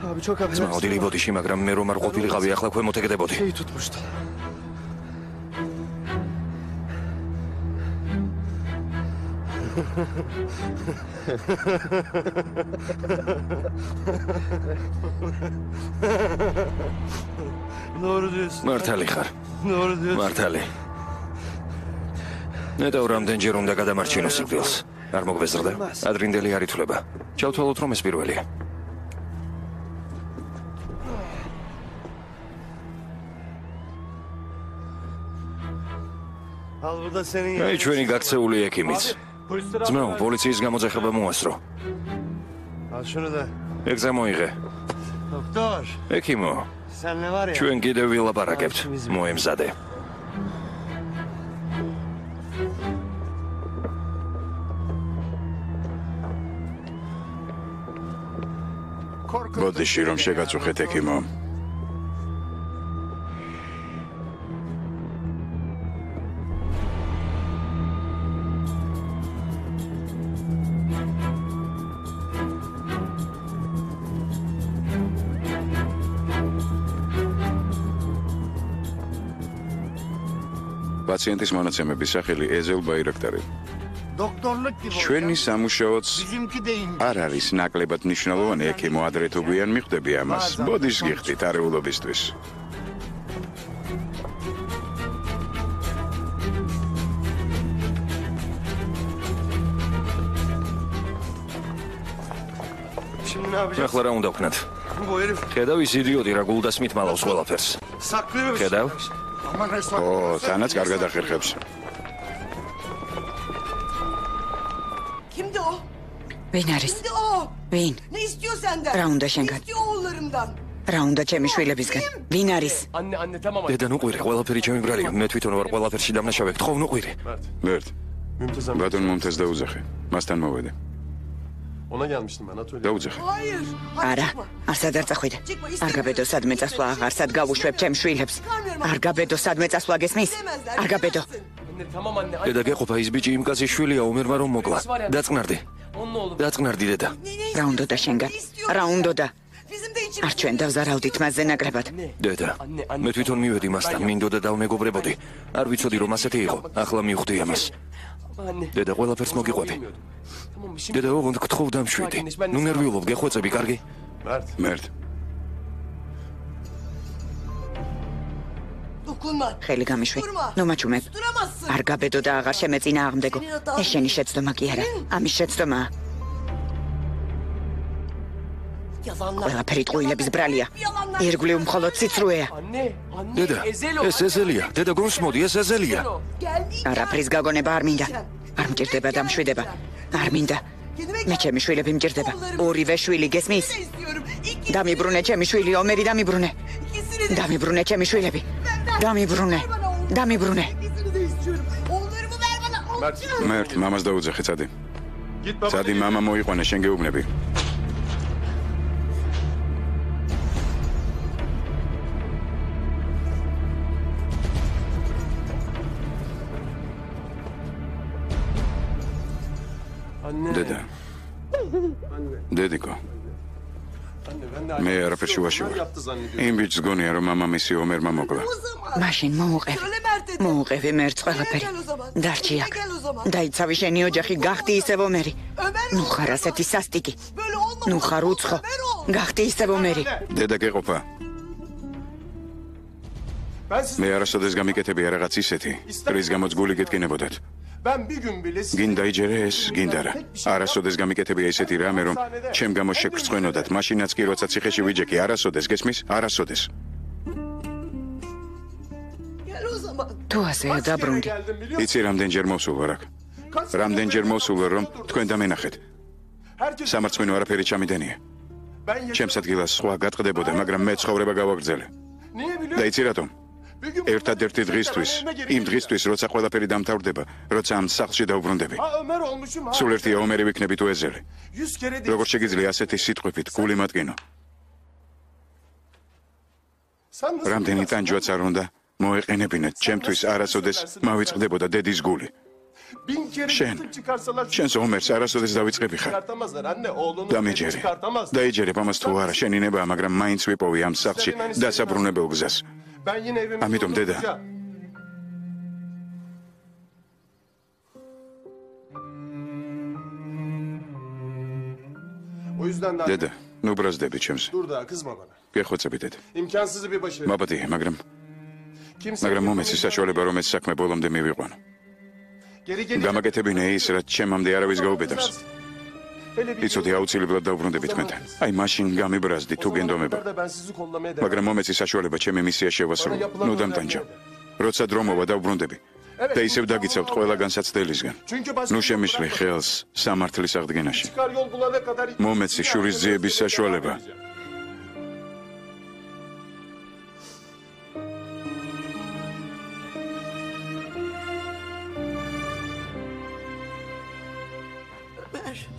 Abi çok affedersin. ძმაო, დილიბოდიში, მაგრამ მე რომ არ ყოფილიყავი, ახლა ქვემოთ ეგდებოდი. İyi tutmuştu. Doğru diyorsun. მართალი ხარ. Doğru diyorsun. მართალი. ნეტავ რამდენჯერ უნდა გადამარჩინო სიკვდილს. არ მოგვეზრდა. ადრინდელი არ ითვლება. ჩავთვალოთ რომ ეს პირველია. Al bu da senin აი ჩვენი გაქცეული ექიმიც. ძმაო, პოლიციის გამოძახება მოასწრო. Al şunu da. ეგზა მოიღე. Doktor. ექიმო, Sen ne var ya? ჩვენ კიდევ ვილაპარაკებთ. მოემზადე. ბოდიში რომ შეგაწუხეთ ექიმო. პაციენტის მონაცემების სახელი ეზელ ბაირაქტარი. Doktorluk gibi. ჩვენი სამუშაოც Bizimki de indi. არ არის ნაკლებად მნიშვნელოვანი ექიმო, ადრე თუ გვიან მიხვდები ამას. ბოდიშს გიხდით არეულობისთვის. Şimdi ne yapacağız? ახლა რა უნდა ვქნათ? Bu herif ხედავ ის იდიოტი რა გულდასმით მალავს ყველაფერს. saklıyor. ხედავ? Aman restoran. ო, თანაც კარგად ახერხებს. Kimdi o? ვინ არის? O. ვინ? Ne istiyor senden? რა უნდა შენგან? İstiyor oğullarımdan. რა უნდა ჩემი შვილებისგან? ვინ არის? Anne tamam. დედა ნუ ყვირე, ყველაფერი ჩემი ბრალია. მე თვითონ ვარ ყველაფერში დამნაშავე. გთხოვ ნუ ყვირე. მერტ. ბატონ მომთეს დაუძახე. მასთან მოვედე. Ona gelmiştim ben atölye. დაუძახე. Hayır. არა, არ სადარ წახვიდე. არ გაბედო სადმე წასვლა, აღარ სად გავუშვებ ჩემ შვილებს. არ გაბედო sadme წასვლა გესმის? არ გაბედო. Anne tamam anne. დედა გეყოფა ის ბიჭი იმ კაცის შვილია, უმერმა რომ მოკლა. დაწყნარდი. Onun oğlu. დაწყნარდი დედა. რა უნდა და შენგან? რა უნდა და? Bizim de içimiz. არ ჩვენ დავზარავდით მასზე ნაკლებად. დედა, მე თვითონ მივედი მასთან, მინდოდა დავმეგობრებოდი. არ ვიცოდი რომ ასეთი იყო. ახლა მივხვდი ამას. Anne. დედა, ყველაფერს მოგიყვები. Tamam şimdi. დედა, ოღონდ გთხოვ დამშვიდი. ნუ ნერვიულობ, გეხვეწები, კარგი? მერტ. Dokunma. ხელი გამიშვი. ნუ მაჩუმე. Duramazsın. არ გაბედო და აღარ შემეწინა აღმდეგო. ეს შენი შეცდომა კი არა. ამის შეცდომაა. Yalanlar. ყველაფერი ტყუილების ბრალია. ირგვლივ მხოლოდ სიცრუეა. Anne. Anne. დედა, Ezel o. ეს ეზელია. დედა, გონსმოდი, ეს ეზელია. Geldi. არაფრის გაგონება არ მინდა. არ მჭირდება დამშვიდება. არ მინდა. მე ჩემი შვილები მჭირდება. ორივე შვილი გესმის? Ne istiyorum? İkisini დამიბრუნე ჩემი შვილი, ომერი დამიბრუნე. de. დამიბრუნე ჩემი შვილები. დამიბრუნე. დამიბრუნე. İkisini de istiyorum. Oğullarımı ver bana. მერტ, მამას დაუძახე, წადი. წადი, მამა მოიყვანე, შენ გეუბნები. Anne. დედა. დედიკო. Anne ben de მე არაფერში ვაში Onlar ვარ. yaptı zannediyorum. იმ ბიჭს გონია რომ მამამისი ომერმა მოკლა. O zaman. მაშინ მოუყევი. Söyle Mert dedi. მოუყევი მერც ყველაფერი. Gel o zaman. დარჩი აქ. Gel o zaman. დაიცავი შენი ოჯახი, გახდი ისევ ომერი. Ömer ნუ ol. ხარ ასეთი სასტიკი. Böyle olma. ნუ ხარ უცხო. Ömer ol. გახდი ისევ ომერი. დედა გეყოფა. Ben siz მე არასოდეს გამიკეთებია რაღაც ისეთი, რის გამოც გული გეტკინებოდათ. ben bir gün bile siz გინ დაიჯერე ეს, გინდა რა. არასოდეს გამიკეთებია ისეთი რამე, რომ ჩემ გამო შეგრცხვენოდათ. მაშინაც კი როცა ციხეში ვიჯექი, არასოდეს გესმის? არასოდეს. Gel o zaman. თუ ასეა დაბრუნდი. geldim biliyor musun? იცი რამდენჯერ მოვსულ ვარ აქ? რამდენჯერ მოვსულ ვარ, რომ თქვენ დამენახეთ. Herkes სამარცხვინო არაფერი ჩამიდენია. ben ჩემს ადგილას სხვა გატყდებოდა, მაგრამ მე ცხოვრება გავაგრძელე. Niye biliyor და musun? იცი რატომ? Bir gün ერთადერთი დღისთვის, იმ დღისთვის, როცა ყველაფერი დამთავრდება, როცა ამ სახლში დავბრუნდები. Ha Ömer olmuşum ha. სულ ერთია ომერი ვიქნები თუ ეზელი. 100 kere de. როგორ შეგიძლია ასეთი სიტყვებით გული მატკინო? Sen nasıl რამდენი bilmezsin? ტანჯვაც არ უნდა მოეყენებინეთ, ჩემთვის არასოდეს მავიწყდებოდა დედის გული. 1000 kere Şen. yırtıp çıkarsalar შენს ომერს არასოდეს დავიწყები ხარ. çıkartamazlar anne oğlunu დამიჯერე. çıkartamaz. დაიჯერებ ამას თუ არა, შენინებაა, მაგრამ მაინც ვიპოვი ამ სახლში დასაბრუნებელ გზას. Ben yine evimi Amitom, dede. tutacağım. O yüzden de anne, დედა, ნუ ბრაზდები ჩემს. dur da kızma bana. გეხოცები დედა. İmkansızı bir başarı. მაბადია, მაგრამ Kimse მომეცი საშუალება, რომ ეს საქმე ბოლომდე მივიყვანო. geri gelecek. გამაკეთებინე ის, რაც ჩემამდე არავის გაუბედავს. Hele bir იცოდი, აუცილებლად დავბრუნდები თქვენთან. აი, მაშინ გამიბრაზდი თუ გენდომება. da ben sizi kollamaya devam. მაგრამ მომეცი საშუალება ჩემი მისია შევასრულო. ნუ დამტანჯავ. როცა დრო მოვა დავბრუნდები. და ისევ დაგიცავთ ყველა განსაცდელისგან. Çünkü başka ნუ შემიშლი ხელს სამართლის აღდგენაში. çıkar yol bulana kadar მომეცი შურის ძიების საშუალება.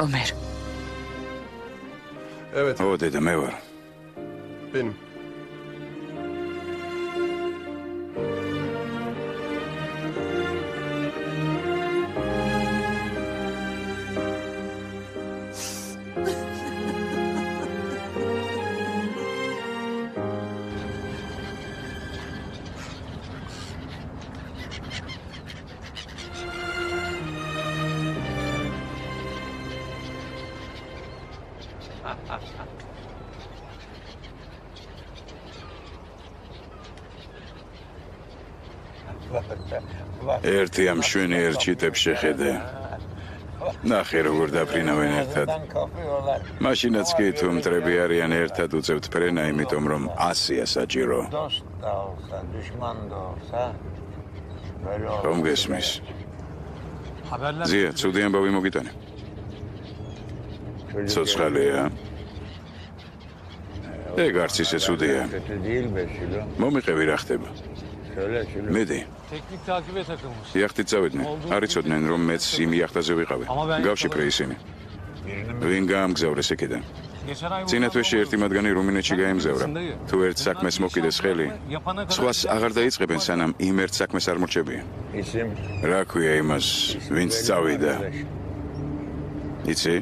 ომერ. Evet ო დედა, მე ვარ. benim. ერთი ამ შვენიერ ჩიტებს შეხედე. ნახე როგორ დაფრინავენ ერთად. მაშინაც კი თუ მტრები არიან ერთად უწევთ ფრენა, იმიტომ რომ 100-ია საჭირო. ხომ გესმის? ზია, ცუდი ამბავი მოგიტანე. ცოცხალია. ეგ არც ისე ცუდია. მომიყევი რა ხდება. მედი. იახტით წავიდნენ. არ იცოდნენ რომ მეც იმ იახტაზე ვიყავი. გავშიფრე ისინი. ვინ გაამგზავრეს იქიდან? წინა თვეში ერთი მათგანი რუმინეთში გაემგზავრა. თუ ერთ საქმეს მოკიდეს ხელი, სხვას აღარ დაიწყებენ სანამ იმ ერთ საქმეს არ მორჩებიან. რა ქვია იმას, ვინც წავიდა? იცი?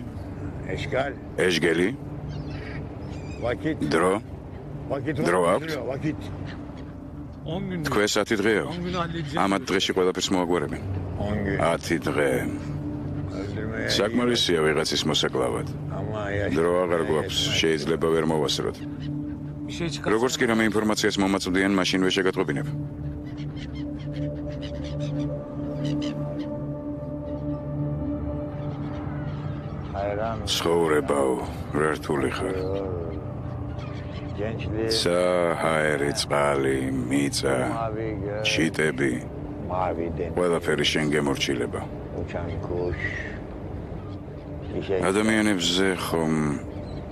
ეშგელი? დრო? დრო აქვს? თქვენ 10 დღეო. ამათ დღეში ყველაფერს მოაგვარებენ. 10 დღე. საკმარისია ვიღაცის მოსაკლავად. დრო აღარ გვაქვს, შეიძლება ვერ მოვასწროთ. როგორც კი რამე ინფორმაციას მომაწვდიან, მაშინვე შეგატყობინებ. ცხოვრებაო, რა რთული ხარ. საჰაერი, წყალი, მიწა, შიტები, ყველაფერი შენ გემორჩილება. ადამიანებზე ხომ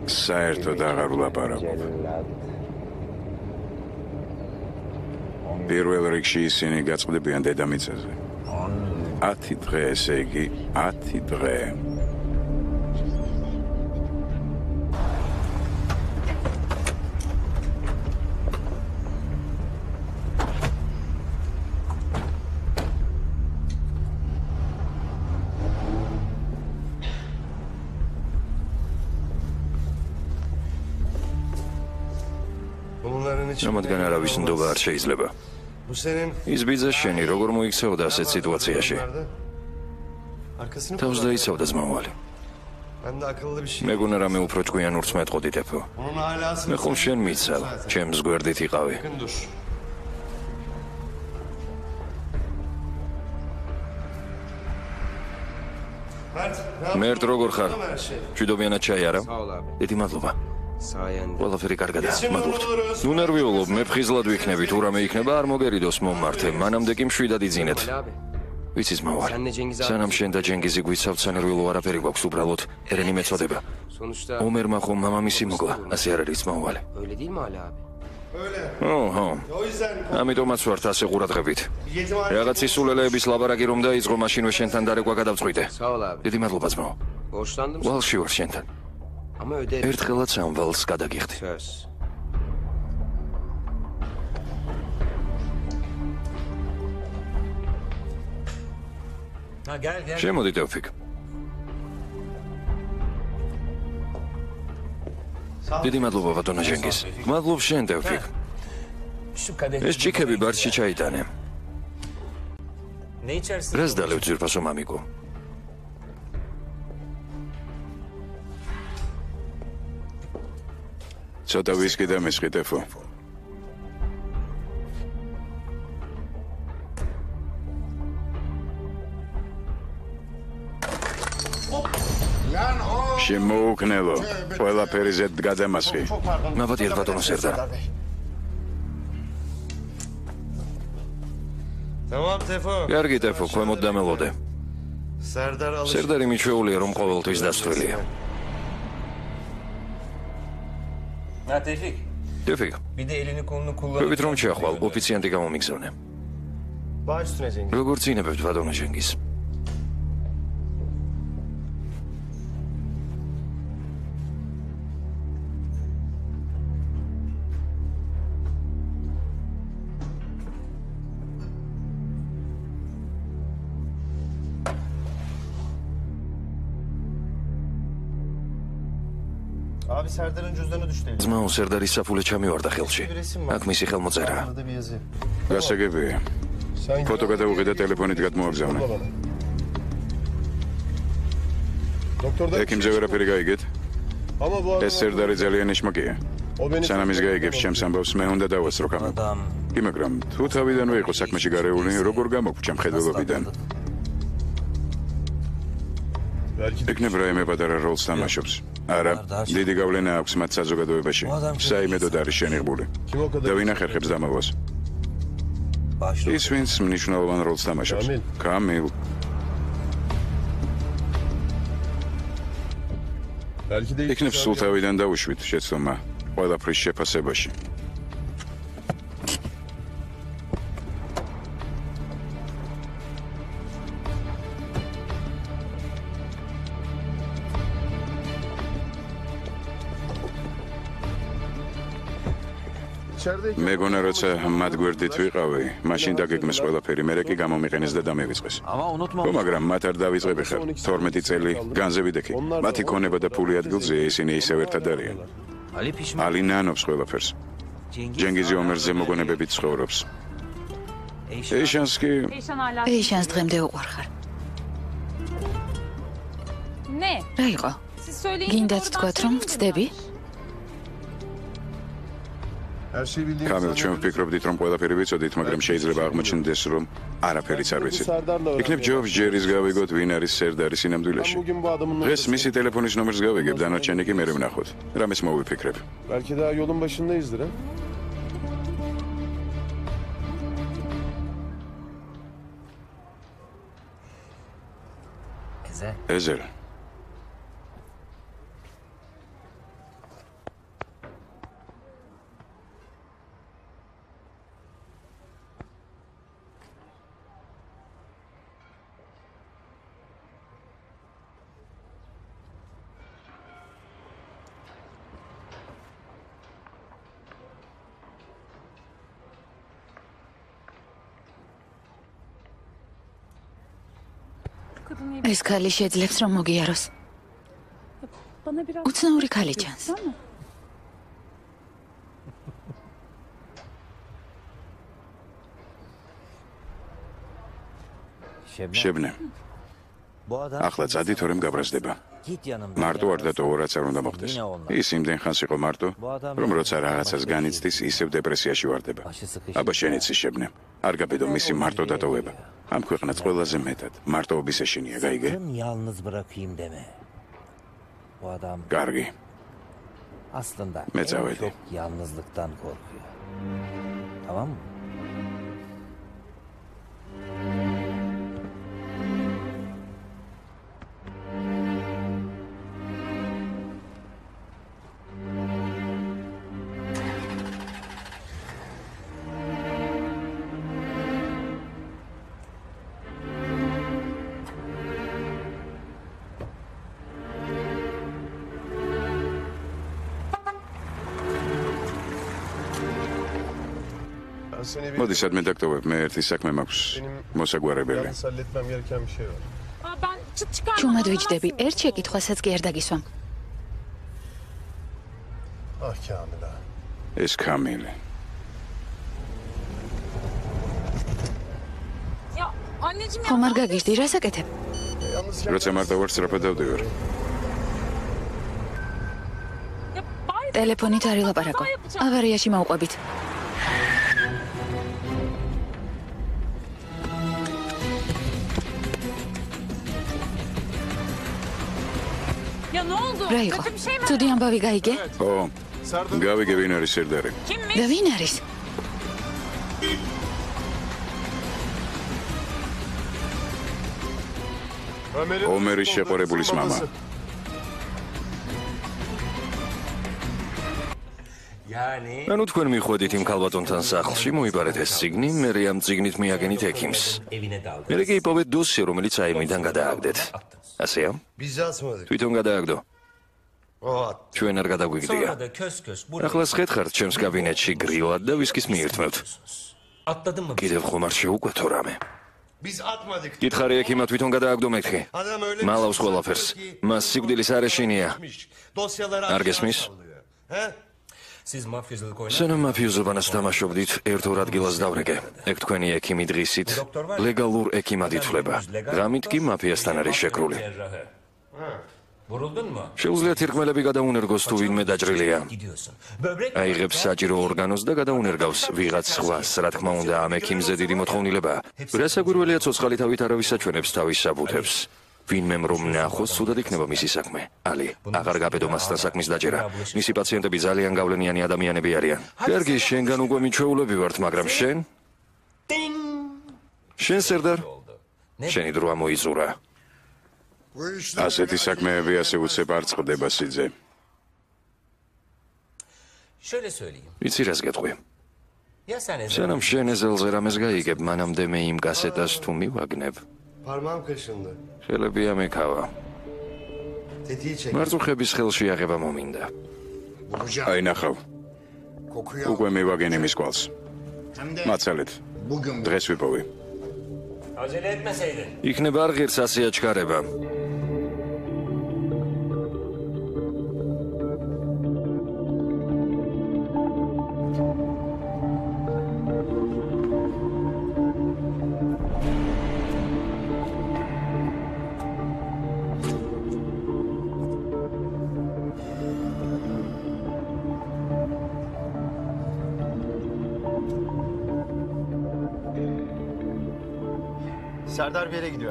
საერთოდ აღარ ვლაპარაკობ. პირველ რიგში ისინი გაწყდებიან დედამიწაზე. 10 დღე, ესე იგი 10 დღე. რამადგან არავის ნდობა არ შეიძლება. ის ბიძა შენი როგორ მოიქცეოდა ასეთ სიტუაციაში? თავს დაიცავდა ზმავალი. მეგონა რამე უფრო ჭკვიან ურს მეტყოდი დეფო. მე ხომ შენ მიცავ, ჩემს გვერდით იყავი. მერტ როგორ ხარ? შვიდობიანად ჩაი არა? დიდი მადლობა. ყველაფერი კარგადაა, მადლობთ. ნუ ნერვიულობ, მე ფხიზლად ვიქნები, თუ რამე იქნება არ მოგერიდოს მომმართე, მანამდე კი მშვიდად იძინეთ. ვიცი ზმავარ, სანამ შენ და ჯენგიზი გვიცავთ, სანერვიულო არაფერი გვაქვს უბრალოდ, ერენი მეწოდება. ომერმა ხომ მამამისი მოგლა, ასე არ არის ზმავალი. ოჰო, ამიტომაც ვართ ასე ყურადღებით. რაღაც ისულელეების ლაბარაკი რომ დაიწყო, მაშინვე შენთან დარეკვა გადავწყვიტე. დიდი მადლობა ზმაო. ვალში ვარ შენთან. ერთხელაც ამ ვალს გადაგიხდი. შემოდი ტევფიკ. დიდი მადლობა ბატონო ჟენგიზ. მადლობ შენ ტევფიკ. ეს ჭიქები ბარში ჩაიტანე. რას დალევ ძირფასო მამიკო? ცოტა ვისკი და მესხი ტეფო. შემოუქნელო, ყველაფერი ზედ გადამასხი. მაბადიერ ბატონო სერდარ. კარგი ტეფო, ქვემოთ დამელოდე. სერდარი მიჩვეულია რომ ყოველთვის დასწრილია. ტეფიკ. ქვევით რომ შეახვალ, ოფიციანტი გამომიგზავნე. როგორ წინებებთ ბატონო ჟენგიზ? ზმაო სერდარის საფულე ჩამივარდა ხელში. აქ მისი ხელმოწერაა. გასაგებია. ფოტო გადავიღე და ტელეფონით გადმოაგზავნე. ექიმზე ვერაფერი გაიგეთ? ეს სერდარი ძალიან ეშმაკია. სანამ ის გაიგებს ჩემს ამბავს, მე უნდა დავასწრო კამერა. კი, მაგრამ თუ თავიდანვე იყო საქმეში გარეული, როგორ გამოგვრჩა მხედველობიდან? ეკნებ რაიმე პატარა როლს თამაშობს. არა, დიდი გავლენა აქვს მათ საზოგადოებაში. საიმედოდ არის შენიღბული. და ვინ ახერხებს დამალვას? ის ვინც მნიშვნელოვან როლს თამაშობს. კამილ. იქნებ სულ თავიდან დავუშვით შეცდომა ყველაფრის შეფასებაში. მეგონა როცა მათ გვერდით ვიყავი, მაშინ დაგეგმეს ყველაფერი, მერე კი გამომიყენეს და დამევიწყეს. მაგრამ მათ არ დავიწყები ხარ. 12 წელი განზე ვიდექი. მათი ქონება და ფული ადგილზე ისინი ისევ ერთად არიან. ალი ნანობს ყველაფერს. ჯენგიზი ომერზე მოგონებებით ცხოვრობს. ეიშანს დღემდე უყვარხარ. რა იყო? გინდათ თქვათ რომ ვწდები? კამილ, ჩვენ ვფიქრობდით რომ ყველაფერი ვიცოდით, მაგრამ შეიძლება აღმოჩნდეს რომ არაფერიც არ ვიცით. იქნებ ჯობს ჯერის გავიგოთ ვინ არის სერდარი სინამდვილეში. დღეს მისი ტელეფონის ნომერს გავიგებ, დანარჩენი კი მერე ვნახოთ. რამეს მოვიფიქრებ. Belki daha yolun başındayızdır ha. ეზერ. ეს ქალი შეძლებს რომ მოგიაროს. უცნაური ქალი ჩანს. შებნე. ახლა წადი თორემ გაბრაზდება. მარტო არ დატოვო, რაც არ უნდა მოხდეს. ის იმდენ ხანს იყო მარტო, რომ როცა რაღაცას განიცდის, ისევ დეპრესიაში ვარდება. აბა შენიც შებნე. არ გაბედო მისი მარტო დატოვება. ამ ქვეყნაც ყველაზე მეტად მარტოობის ეშინია, გაიგე? კარგი. მე წავედი. მოდი სადმე დაგტოვებ, მე ერთი საქმე მაქვს მოსაგვარებელი. ჩუმად ვიჯდები, ერთ შეკითხვასაც კი არ დაგისვამ. ეს კამილი. ხომ არ გაგიჟდი, რას აკეთებ? როცა მარტო ვარ, სწრაფად დავდივარ. ტელეფონით არ ილაპარაკო. ავარიაში მოვყვებით. რა იყო? ცუდი ამბავი გაიგე? ო, გავიგე ვინ არის სერდარი. და ვინ არის? ომერის შეყარებულის მამა. ანუ თქვენ მიხვედით იმ ქალბატონთან სახლში, მოიბარეთ ეს ციგნი, მე ამ ციგნით მიაგენით ექიმს. მე კი იპოვეთ დოსიე, რომელიც აიმიდან გადააგდეთ. ასეა? თვითონ გადააგდო. ჩვენ არ გადაგვიგდია. ახლა სხედხართ ჩემს კაბინეტში გრილად და ვისკის მიირთმევთ. კიდევ ხომ არ შეუკვეთო რამე? კითხარი ექიმად თვითონ გადააგდო მეთქი. მალავს ყველაფერს. მას სიკვდილის არეშინია. არ გესმის? სანამ მაფიოზობანას თამაშობდით, ერთ-ორ ადგილას დავრეკე. ეგ თქვენი ექიმი დღისით ლეგალურ ექიმად ითვლება. ღამით კი მაფიასთან არის შეკრული. შეუძლიათ თირკმელები გადაუნერგოს თუ ვინმე დაჭრილია. აიღებს საჭირო ორგანოს და გადაუნერგავს ვიღაც სხვას, რა თქმა უნდა, ამ ექიმზე დიდი მოთხოვნილებაა. რასაგვირველია ცოცხალი თავით არავის საჩვენებს თავის საბუთებს. ვინმემ რომ ნახოს, ცუდად იქნება მისი საქმე. ალი, აღარ გაბედო მასთან საქმის დაჭერა. მისი პაციენტები ძალიან გავლენიანი ადამიანები არიან. კარგი, შენგან უკვე მიჩვეულები ვართ, მაგრამ შენ? შენ სერდარ? შენი დრო ამოიზურა. ასეთი საქმეები ასე უცებ არ წყდება სიძე. იცი რას გეტყვი? სანამ შენ ეზელზე რამეს გაიგებ, მანამდე მე იმ კასეტას თუ მივაგნებ, ხელები ამექავა. მარწუხების ხელში აღება მომინდა. აი ნახავ. უკვე მივაგენ იმის კვალს. მაცალეთ. დღეს ვიპოვე. იქნება არ ღირს ასე აჩქარება.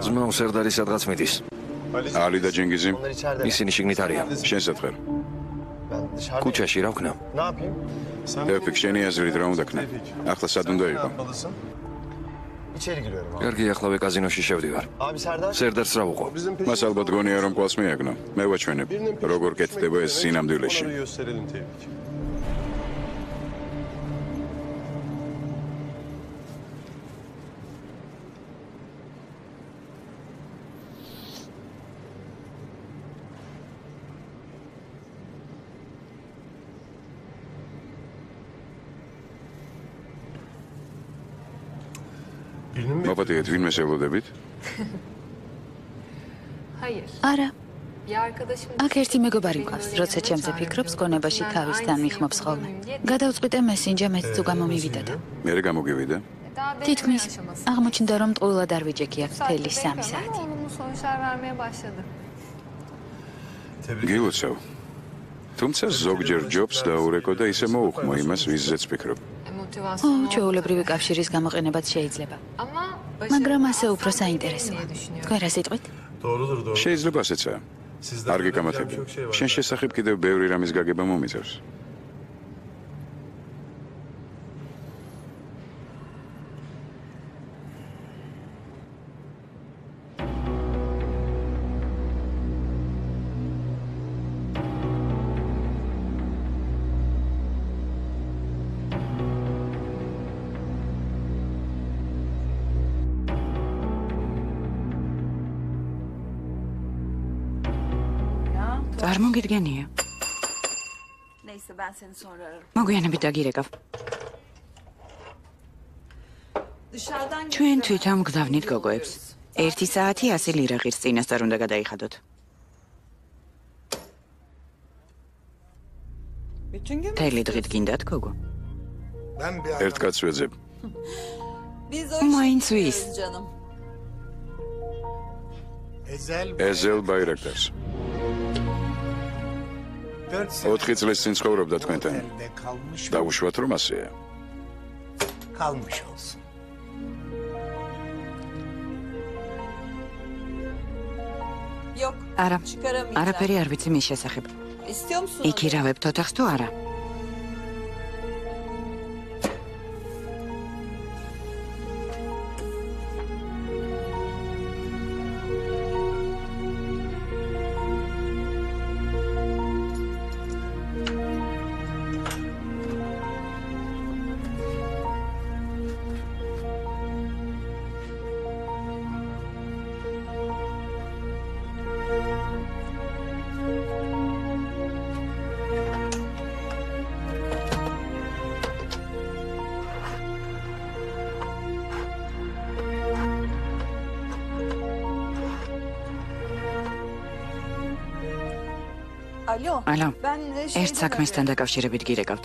ძმაო სერდარი სადღაც მიდის. ალი და ჯინგიზი ისინი შიგნით არიან. შენ სათხარ. ქუჩაში რა ვქნა? ეფიქ შენი აზრით რა უნდა ქნა? ახლა სად უნდა იყო? კარგი, ახლავე კაზინოში შევდივარ. სერდარს რა ვუყო? მას ალბათ გონია რომ კვალს მიაგნო. მე ვაჩვენებ როგორ კეთდება ეს სინამდვილეში. მოპატიეთ, ვინმე შევлодებით? არა. აქ ერთი მეგობარი მყავს, როცა ჩემზე ფიქრობს, გონებაში თავისთან მიხმობს ხოლმე. გადავწყვიტე მესენჯა მეც თუ გამომივიდა და. მე გამოგივიდა? თითქმის აღმოჩნდა რომ ტყუილად არ ვიჯექი აქ მთელი 3 საათი. გილოცავ. თუმცა ზოგჯერ ჯობს დაურეკო და ისე მოუხმო იმას, ვიზეც ფიქრობ. ჩვეულებრივი კავშირის გამოყენებაც შეიძლება. მაგრამ ასე უფრო საინტერესოა. თქვენ რა სიტყვით? შეიძლება ასეცა. არ გეკამათები. შენ შესახებ კიდევ ბევრი რამის გაგება მომიწევს. წარმოგიდგენია. მოგვიანებით დაგირეკავ. ჩვენ თვითონ გვგზავნით გოგოებს. 1 საათი 100 ლირა ღირს წინასწარ უნდა გადაიხადოთ. თელი დღით გინდათ გოგო? ერთ კაცს ვეძებ. მაინც ვის? ეზელ ბაირექტარს. 4 წლის წინ ცხოვრობდა თქვენთან. დაუშვათ რომ ასეა. ქალმუშალს. არა. არაფერი არ ვიცი მის შესახებ. იქირავებთ ოთახს თუ არა? ალო, ერთ საქმესთან დაკავშირებით გირეკავთ.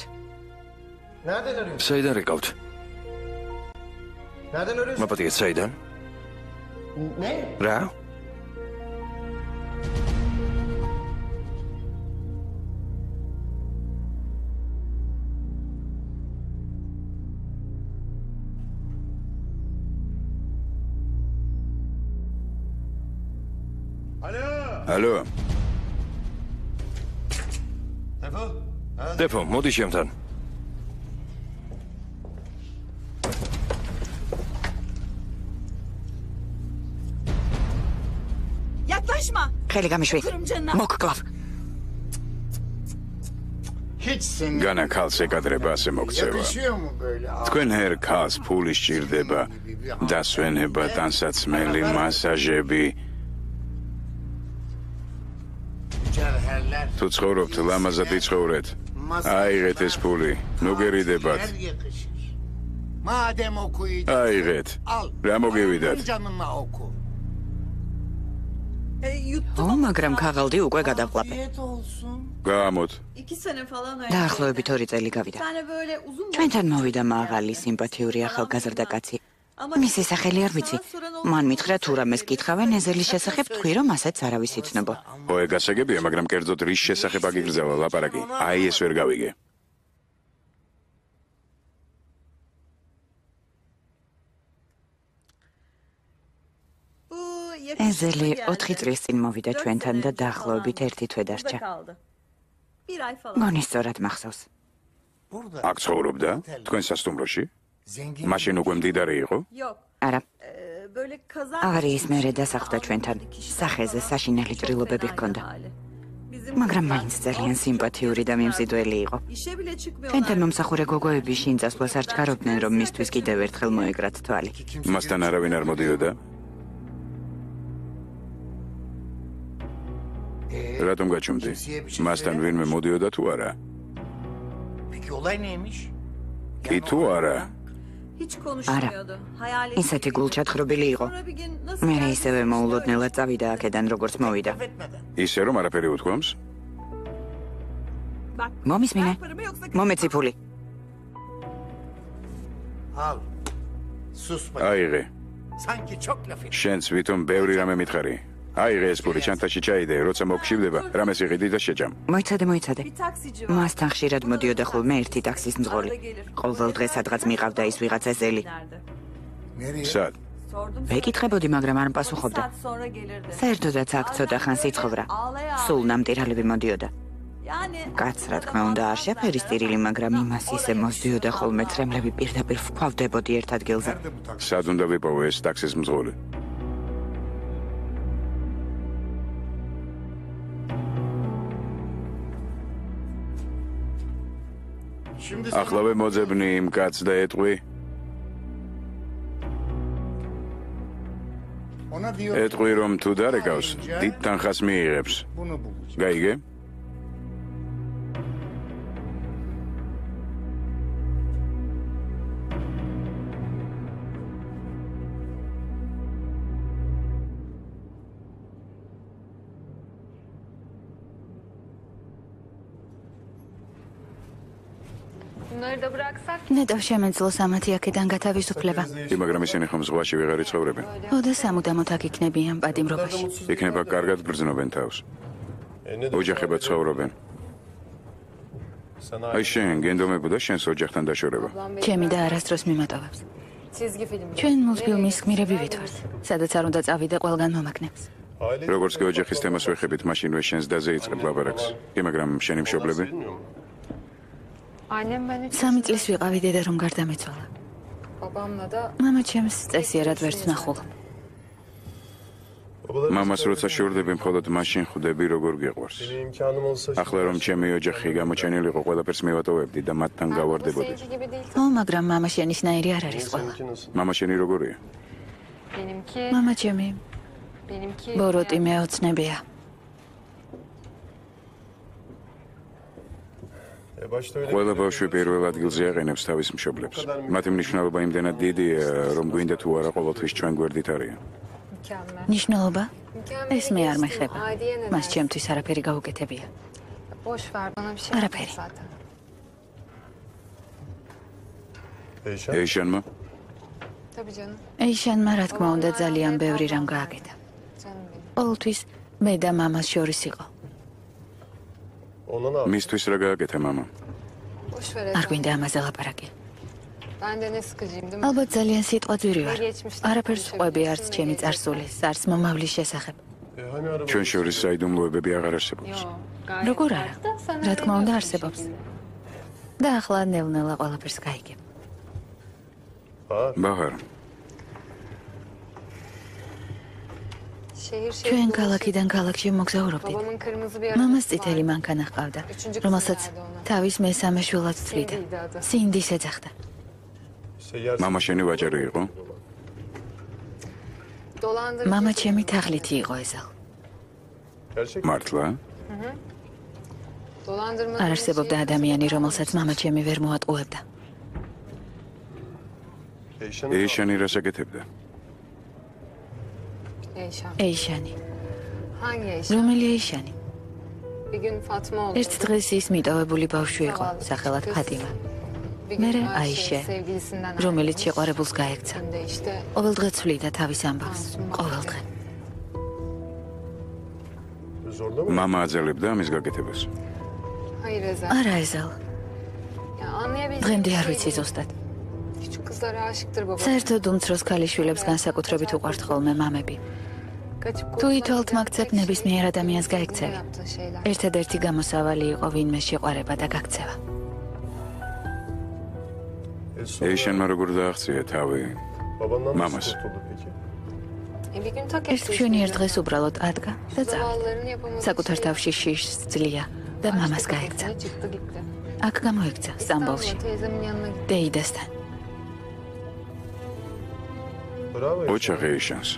საიდან რეკავთ? მოპატიეთ, საიდან? რა? ალო. დეფო, მოდი შემთან. Yaklaşma. ხელი გამიშვი. მოგკლავ. განა ქალს ეკადრება ასე მოგწევა. თქვენ ჰერ ქალს ფული სჭირდება, დასვენება, ტანსაცმელი, მასაჟები. თუ ცხოვრობთ ლამაზად იცხოვრეთ. აიღეთ ეს ფული, ნუ გერიდებათ. აიღეთ. რა მოგივიდათ? მაგრამ ქაღალდი უკვე გადავყლაპე. გამოთ. დაახლოებით 2 წელი გავიდა. ჩვენთან მოვიდა მაღალი, სიმპათიური ახალგაზრდა კაცი. მისი სახელი არ ვიცი. მან მითხრა თუ რამეს კითხავენ ეზელის შესახებ, თქვი რომ ასეც არავის იცნობო. ой, გასაგებია, მაგრამ კერძოდ რის შესახებ აგიგრძელა ლაპარაკი? აი ეს ვერ გავიგე. ეზელი 4 წლის წინ მოვიდა ჩვენთან და დაახლოებით 1 თვე დარჩა. გონი სწორად მახსოვს. აქ ცხოვრობდა? თქვენ სასტუმროში? მაშინ უკვე მდიდარი იყო? არა. აღარიის მერე დასახლდა ჩვენთან. სახეზე საშინელი ჭრილობები ჰქონდა. მაგრამ მაინც ძალიან სიმპათიური და მიმზიდველი იყო. ჩვენთან მომსახურე გოგოები შინ წასვლას არ ჩქარობდნენ, რომ მისთვის კიდევ ერთხელ მოეკრათ თვალი. მასთან არავინ არ მოდიოდა? რატომ გაჩუმდი? მასთან ვინმე მოდიოდა თუ არა? კი თუ არა? არა. ისეთი გულჩათხრობილი იყო. მე ისევე მოულოდნელად წავიდა აქედან, როგორც მოვიდა. ისე რომ არაფერი უთქვამს? მომისმინე. მომეცი ფული. აიღე. შენც ვითომ ბევრი რამე მითხარი. აიღე ეს ფული, ჩანთაში ჩაიდე, როცა მოგშივდება, რამეს იყიდი და შეჭამ. მოიცადე. მასთან ხშირად მოდიოდა ხოლმე ერთი ტაქსის მძღოლი. ყოველ დღე სადღაც მიყავდა ის ვიღაცა ეზელი. სად? ვეკითხებოდი, მაგრამ არ პასუხობდა. საერთოდაც აქ ცოტა ხანს იცხოვრა. სულ ნამტირალები მოდიოდა. კაც რა თქმა უნდა არ შეფერისტირილი, მაგრამ იმას ისე მოსდიოდა ხოლმე ცრემლები პირდაპირ ვქვავდებოდი ერთ ადგილზე. სად უნდა ვიპოვო ეს ტაქსის მძღოლი? ახლავე მოძებნი იმ კაცს და ეტყვი. ეტყვი რომ თუ დარეკავს, დიდ თანხას მიიღებს. გაიგე? ნეტავ შემეძლოს ამათი აქედან გათავისუფლება. მაგრამ ისინი ხომ ზღვაში ვეღარ იცხოვრებენ? ოდა სამუდამოდ აქ იქნებიან პატიმრობაში. იქნება კარგად გრძნობენ თავს. ოჯახებად ცხოვრობენ. აი შენ გენდომებოდა შენს ოჯახთან დაშორება. ჩემი და არასდროს მიმატოვებს. ჩვენ მულტფილმის გმირები ვითვართ, სადაც არ უნდა წავიდე ყველგან მომაგნებს. როგორც კი ოჯახის თემას ვეხებით, მაშინვე შენს დაზე იწყებ ლაპარაკს. მაგრამ შენი მშობლები? 3 წლის ვიყავი დედა რომ გარდამეცვალა. მამა ჩემს წესიერად ვერც ნახულა. მამას როცა შორდები მხოლოდ მაშინ ხვდები როგორ გიყვარს. ახლა რომ ჩემი ოჯახი გამოჩენილიყო, ყველაფერს მივატოვებდი და მათთან გავარდებოდი. მაგრამ მამა შენიშნაირი არ არის ყველა. მამა შენი როგორია? მამა ჩემი ბოროტი მეოცნებია. ყველა ბავშვი პირველ ადგილზე აყენებს თავის მშობლებს. მათი მნიშვნელობა იმდენად დიდია, რომ გვინდა თუ არა ყოველთვის ჩვენ გვერდით არიან. ნიშნულობა? ეს მე არ მეხება. მას ჩემთვის არაფერი გაუკეთებია. არაფერი. ეიშანმა? ეიშანმა რა თქმა უნდა ძალიან ბევრი რამ გააკეთა. ყოველთვის მე და მამას შორის იყო. მისთვის რა გააკეთა მამა? არ გვინდა ამაზე ლაპარაკი. ალბათ ძალიან სიტყვაძვირი ვარ. არაფერს ყვები არც ჩემი წარსულის, არც მომავლის შესახებ. ჩვენ შორის საიდუმლოებები აღარ არსებობს. როგორ არა? რა თქმა უნდა არსებობს. და ახლა ნელ-ნელა ყველაფერს გაიგებ. ბაჰარ. ჩვენ ქალაქიდან ქალაქში მოგზაურობდით. მამას წითელი მანქანა ჰყავდა, რომელსაც თავის მესამე შვილად თვლიდა. სინდის ეძახდა. მამა შენი ვაჭარი იყო? მამა ჩემი თაღლითი იყო ეზალ. მართლა? არ არსებობდა ადამიანი, რომელსაც მამა ჩემი ვერ მოატყუებდა. ეიშანი რას აკეთებდა? ეიშანი. რომელი ეიშანი? ერთ დღეს ის მიტოვებული ბავშვი იყო, სახელად ფატიმა. მერე აიშე, რომელიც შეყვარებულს გაექცა. ყოველ დღე ცვლიდა თავის ამბავს, ყოველ დღე. მამა აძლებდა ამის გაკეთებას? არა ეზალ. დღემდე არ ვიცი ზუსტად. საერთოდ უმცროს ქალიშვილებს განსაკუთრებით უყვართ ხოლმე მამები. თუ ითვალთ მაგცებ ნებისმიერ ადამიანს გაექცევი. ერთადერთი გამოსავალი იყო ვინმე შეყვარება და გაქცევა. ეიშანმა როგორ დააღწია თავი მამას? ერთ მშვენიერ დღეს უბრალოდ ადგა და წავიდა. საკუთარ თავში შიშს ძლია და მამას გაექცა. აქ გამოექცა სტამბოლში. დეიდასთან. ოჩახი ეიშანს.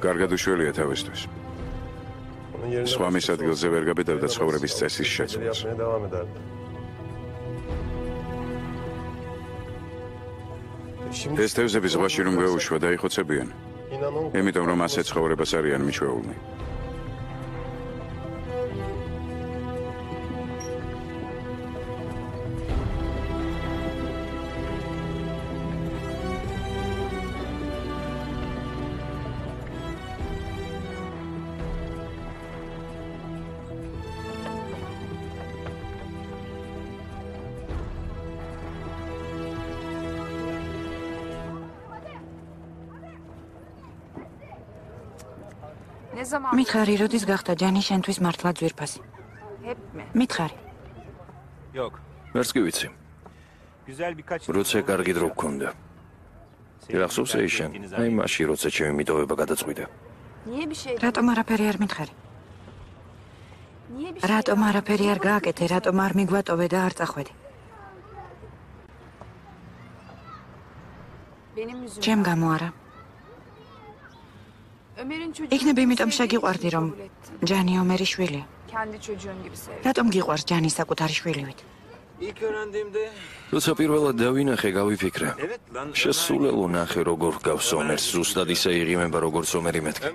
კარგად უშველია თავისთვის. სხვა მის ადგილზე ვერ გაბედავდა ცხოვრების წესის შეცვლას. ეს თევზები ზღვაში რომ გაუშვა დაიხოცებიან. იმიტომ რომ ასე ცხოვრებას არიან მიჩვეულნი. მითხარი, როდის გახდა ჯანი შენთვის მართლა ძვირფასი? მითხარი. ვერც კი ვიცი. როცა კარგი დრო გქონდა. გახსოვს ეიშან? აი მაშინ როცა ჩემი მიტოვება გადაწყვიტა. რატომ არაფერი არ მითხარი? რატომ არაფერი არ გააკეთე, რატომ არ მიგვატოვე და არ წახვედი? ჩემ გამო არა. იქნებ იმიტომ შეგიყვარდი, რომ ჯანი ომერი შვილია. რატომ გიყვარს ჯანი საკუთარი შვილივით? როცა პირველად დავინახე, გავიფიქრე. შესულელო ნახე როგორ გავს ომერს, ზუსტად ისე იღიმება როგორც ომერი მეთქი.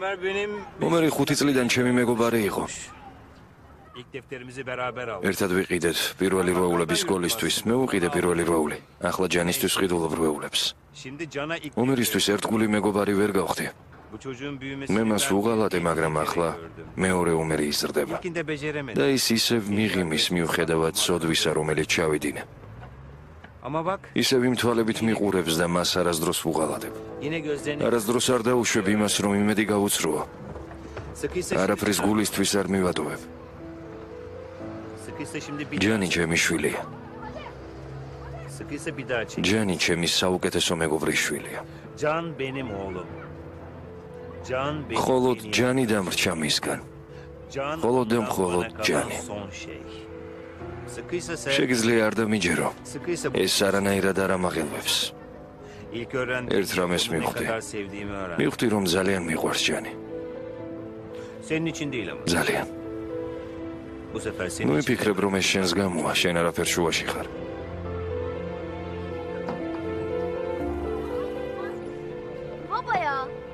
ომერი 5 წლიდან ჩემი მეგობარი იყო. ერთად ვიყიდეთ პირველი რვეულების გოლისთვის, მე ვიყიდე პირველი რვეული. ახლა ჯანისთვის ყიდულობ რვეულებს. ომერისთვის ერთგული მეგობარი ვერ გავხდი. მე მას უღალატე, მაგრამ ახლა მეორე ომერი იზრდება. და ის ისევ მიღიმის მიუხედავად სოდვისა, რომელიც ჩავიდინე. ისევ იმ თვალებით მიყურებს და მას არასდროს უღალატებ. არასდროს არ დაუშვებ იმას, რომ იმედი გაუცროა. არაფრის გულისთვის არ მივატოვებ. ჯანი ჩემი შვილია. ჯანი ჩემი საუკეთესო მეგობრის შვილია. მხოლოდ ჯანი დამრჩა მისგან. მხოლოდ და მხოლოდ ჯანი. შეგიძლია არ დამიჯერო. ეს არანაირად არ ამაღელვებს. ერთ რამეს მივხვდი. მივხვდი, რომ ძალიან მიყვარს ჯანი. ძალიან. მიფიქრებ, რომ ეს შენს გამოა, შენ არაფერ შუაში ხარ.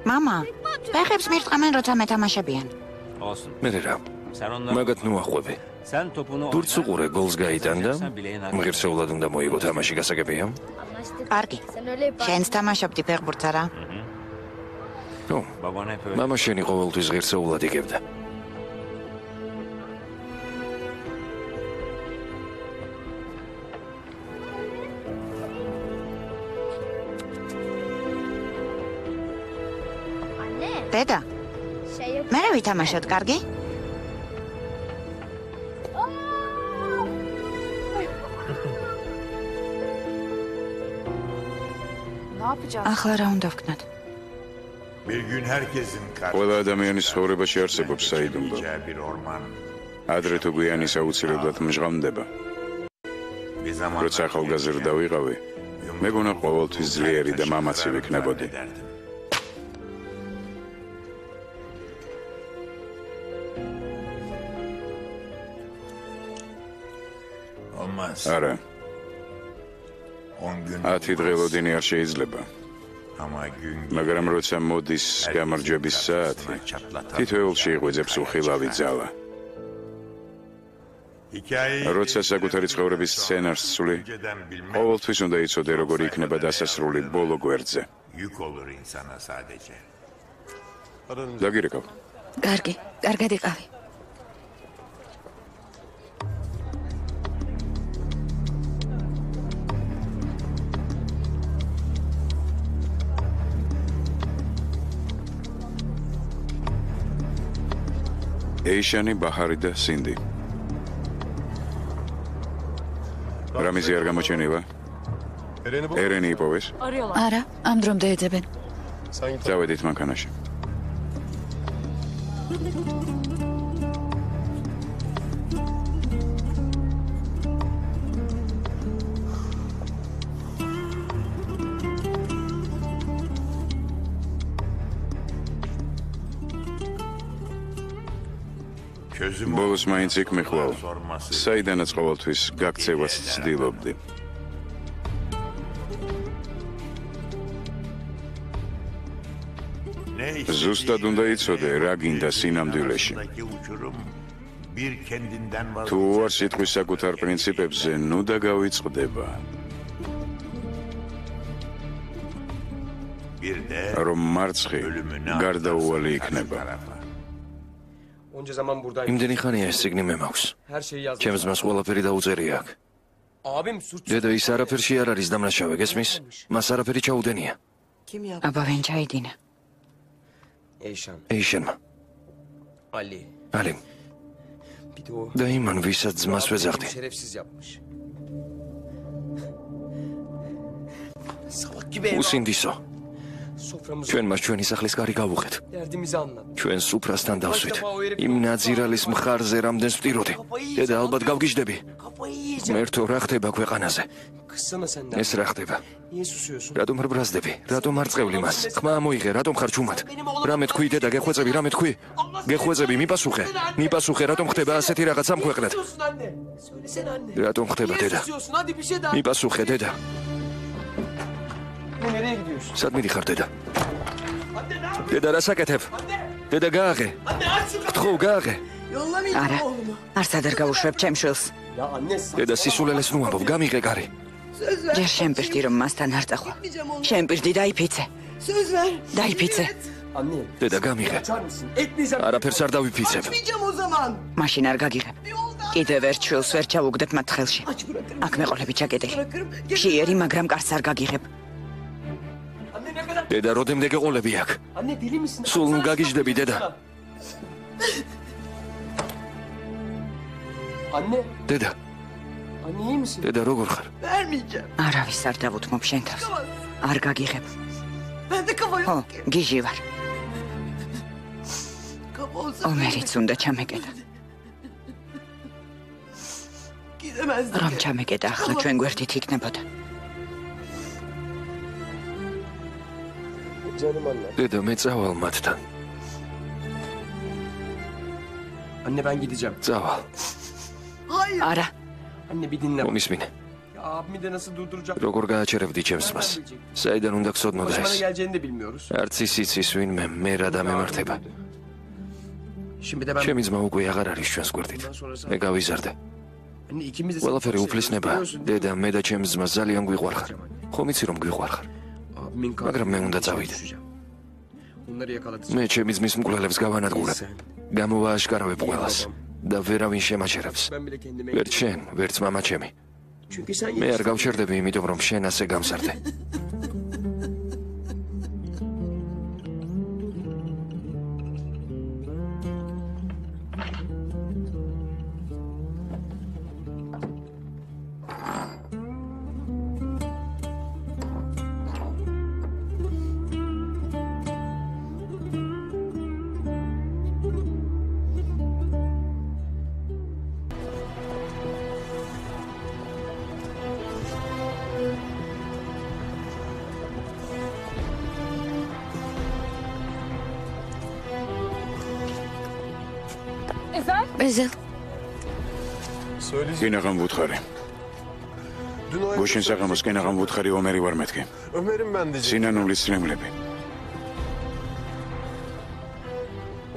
მამა, ფეხებს მირტყამენ, როცა მეთამაშებიან. მერე რა? მაგათ ნუახვები. დურც უყურე, გოლს გაიტანდა. მღირსეულად უნდა მოიგო თამაში, გასაგებია? კარგი. შენს თამაშობდი ფეხბურთს არა? ნუ, მამა შენი ყოველთვის ღირსეულად იგებდა. დედა, მე ვითამაშოთ, კარგი? ახლა რა უნდა ვქნათ? ყველა ადამიანის ცხოვრებაში არსებობს საიდუმლო. ადრე თუ გვიან ის აუცილებლად მჟღავდება. როცა ახალგაზრდა ვიყავი, მეგონა ყოველთვის ძლიერი და მამაცი ვიქნებოდი. არა. 10 დღელოდინი არ შეიძლება. მაგრამ როცა მოდის გამარჯვების საათი, თითოეულში იღვიძებს უხილავი ძალა. როცა საკუთარი ცხოვრების სცენარს ცვლი, ყოველთვის უნდა იცოდე, როგორი იქნება დასასრული ბოლო გვერდზე. დაგირეკავ. კარგი, კარგად იყავი. ეიშანი, ბაჰარი და სინდი. რამიზი არ გამოჩენილა? ერენი იპოვეს? არა, ამ დრომდე ეძებენ. წავედით მანქანაში. ბოლოს მაინც იქ მიხვალ. საიდანაც ყოველთვის გაქცევას ცდილობდი. ზუსტად უნდა იცოდე, რა გინდა სინამდვილეში. თუ არ სიტყვის საკუთარ პრინციპებზე, ნუ და გავიწყდება. რომ მარცხი გარდაუვალი იქნება. იმდენი ხანია ეს წიგნი მე მაქვს. ჩემს მას ყველაფერი დაუწერია აქ. დედა ის არაფერში არ არის დამნაშავე, გესმის? მას არაფერი ჩაუდენია. აბა ვინ ჩაიდინა? ეიშანმა. ალი. და იმან ვისაც ძმას ვეძახდი. უსინდისო. ჩვენ მას ჩვენი სახლის კარი გავუხეთ. ჩვენ სუფრასთან დავსვით. იმ ნაძირალის მხარზე რამდენს ვტიროდი. დედა ალბათ გავგიჟდები. მერთო რა ხდება ქვეყანაზე? ეს რა ხდება? რატომ ბრაზდები? რატომ არ წევლი მას? ხმა მოიღე, რატომ ხარ ჩუმად? რამე თქვი დედა, გეხვეწები, რამე თქვი? გეხვეწები, მიპასუხე. მიპასუხე, რატომ ხდება ასეთი რაღაც ამ ქვეყნად? რატომ ხდება დედა? მიპასუხე დედა. სად მიდიხარ დედა? დედა რა საკეთებ? დედა გააღე. გთხოვ გააღე. არა, არც არ გავუშვებ ჩემ შვილს. დედა სისულელეს ნუ ამბობ, გამიღე კარი. ჯერ შემპირდი რომ მასთან არ წახვա. შემპირდი დაიფიცე. დაიფიცე. დედა გამიღე. არაფერს არ დავიფიცებ. მაშინ არ გაგიღებ. კიდევ ერთ შვილს ვერ ჩავუგდებ მათ ხელში. აქ მეყოლები ჩაკეტილი. შეერი, მაგრამ კარს არ გაგიღებ. დედა როდემდე გეყოლები აქ? სულ ნუ გაგიჟდები დედა. დედა. დედა როგორ ხარ? არავის არ დავუთმობ შენ თავს. არ გაგიღებ. ო, გიჟი ვარ. ომერიც უნდა ჩამეკეტა. რომ ჩამეკეტა, ახლა ჩვენ გვერდით იქნებოდა. დედა, მე წავალ მათთან. Anne ben gideceğim. წავალ. არა. Anne bir dinle. მომისმინე. Abimi de nasıl durduracak? როგორ გააჩერებდი ჩემს მას? საიდან უნდა გსოდნოდა Başına ეს? geleceğini de bilmiyoruz. არც ის იცის ვინმე, მე რა დამემართება. Şimdi de ben... ჩემი ძმა უკვე აღარ არის ჩვენს გვერდით. მე გავიზარდე. Anne ikimiz de... ყველაფერი უფლისნება. დედა, მე და ჩემს ძმა ძალიან გვიყვარხარ. ხომ იცი რომ გვიყვარხარ? მაგრამ მე უნდა წავიდე. მე ჩემი ძმის მკვლელებს გავანადგურებ. გამოვააშკარავებ ყველას და ვერავინ შემაჩერებს. ვერც შენ, ვერც მამა ჩემი. მე არ გავჩერდები, იმიტომ რომ შენ ასე გამზარდე. ეზელ კინაღამ ვუთხარი. გუშინ საღამოს კინაღამ ვუთხარი ომერი ვარ მეთქი. Ömer'im ben diyecek. სინანულის წრემლები.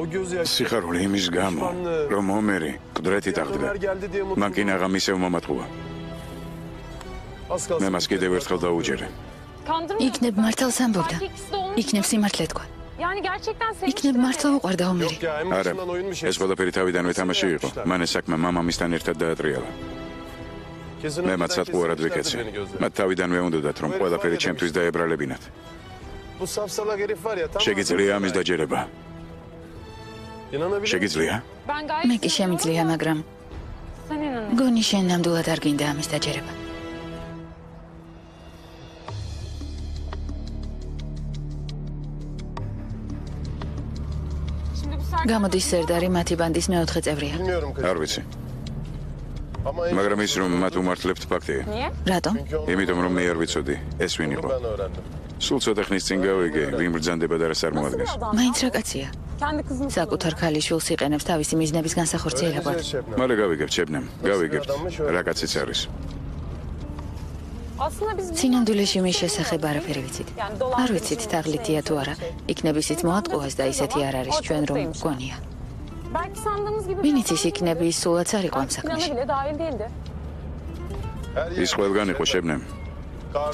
O gözyaşı. სიხარული იმის გამო, რომ ომერი ყდრეთით აღდგა. Ömer geldi diye mutlu. მან კინაღამ ისევ მომატყუა. Az kalsın. მე მას კიდევ ერთხელ დაუჯერე. იქნებ მართალს ამბობდა. იქნებ სიმართლე თქვა. იქნებ მართლა უყვარდა ომერი. Yok ya en არა, başından oyun bir şey. ეს ყველაფერი თავიდანვე თამაში იყო. მან ეს საქმე მამამისთან ერთად დაატრიალა. Kesin მე önceden მათ სათყუარად kesin ვიკეცე. beni gözler. მათ თავიდანვე უნდათ, რომ ყველაფერი ჩემთვის დაებრალებინათ. Bu safsalak herif var ya. Tam შეგიძლია ამის დაჯერება? İnanabilir შეგიძლია? მე კი შემიძლია, მაგრამ გონი შენ ნამდვილად არ გინდა ამის დაჯერება. გამოდის სერდარი მათი ბანდის მეოთხე წევრია. Bilmiyorum kız. არ ვიცი. Ama მაგრამ ის რომ მათ უმართლებთ ფაქტია. რატომ? იმიტომ რომ მე არ ვიცოდი, ეს ვინ იყო. ben öğrendim. სულ ცოტა ხნის წინ გავიგე, ვინ ბრძანდება და რას არ მოადგენს. მაინც რა კაცია. საკუთარ ქალიშვილს იყენებს თავისი მიზნების განსახორციელებლად. მალე გავიგებთ, შებნემ, გავიგებთ. რა კაციც არის. სინამდვილეში მის შესახებ არაფერი ვიცით. არ ვიცით თაღლითია თუ არა. იქნებ ისიც მოატყუას და ისეთი არ არის ჩვენ რომ გონია. ვინც ის იქნები ის სულაც არ იყო ამ საქმეში. ის ყველგან იყო შებნემ.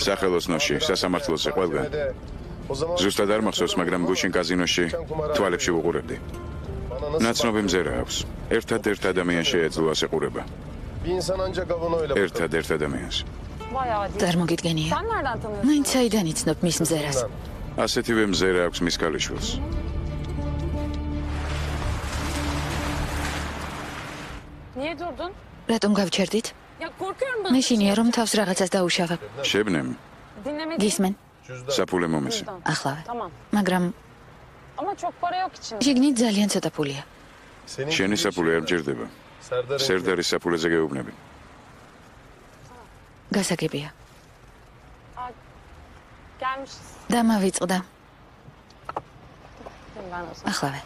სახელოსნოში, სასამართლოზე ყველგან. O zaman ზუსტად არ მახსოვს, მაგრამ გუშინ კაზინოში თვალებში ვუყურებდი. ნაცნობი მზერა აქვს. ერთად-ერთ ადამიანს შეეძლო ასე ყურება. bir insan ancak avını öyle bakar. ერთად-ერთ ადამიანს. წარმოგიდგენია. მაინც საიდან იცნობ მის მზერას? ასეთივე მზერა აქვს მის ქალიშვილს. რატომ გავჩერდით? მეშინია რომ თავს რაღაცას დაუშავებ. შებნემ, გისმენ? საფულე მომესი. ახლავე. მაგრამ შიგნით ძალიან ცოტა ფულია. შენი საფულე არ მჭირდება. სერდარის საფულეზე გეუბნები. გასაგებია. დამავიწყდა. ახლავე.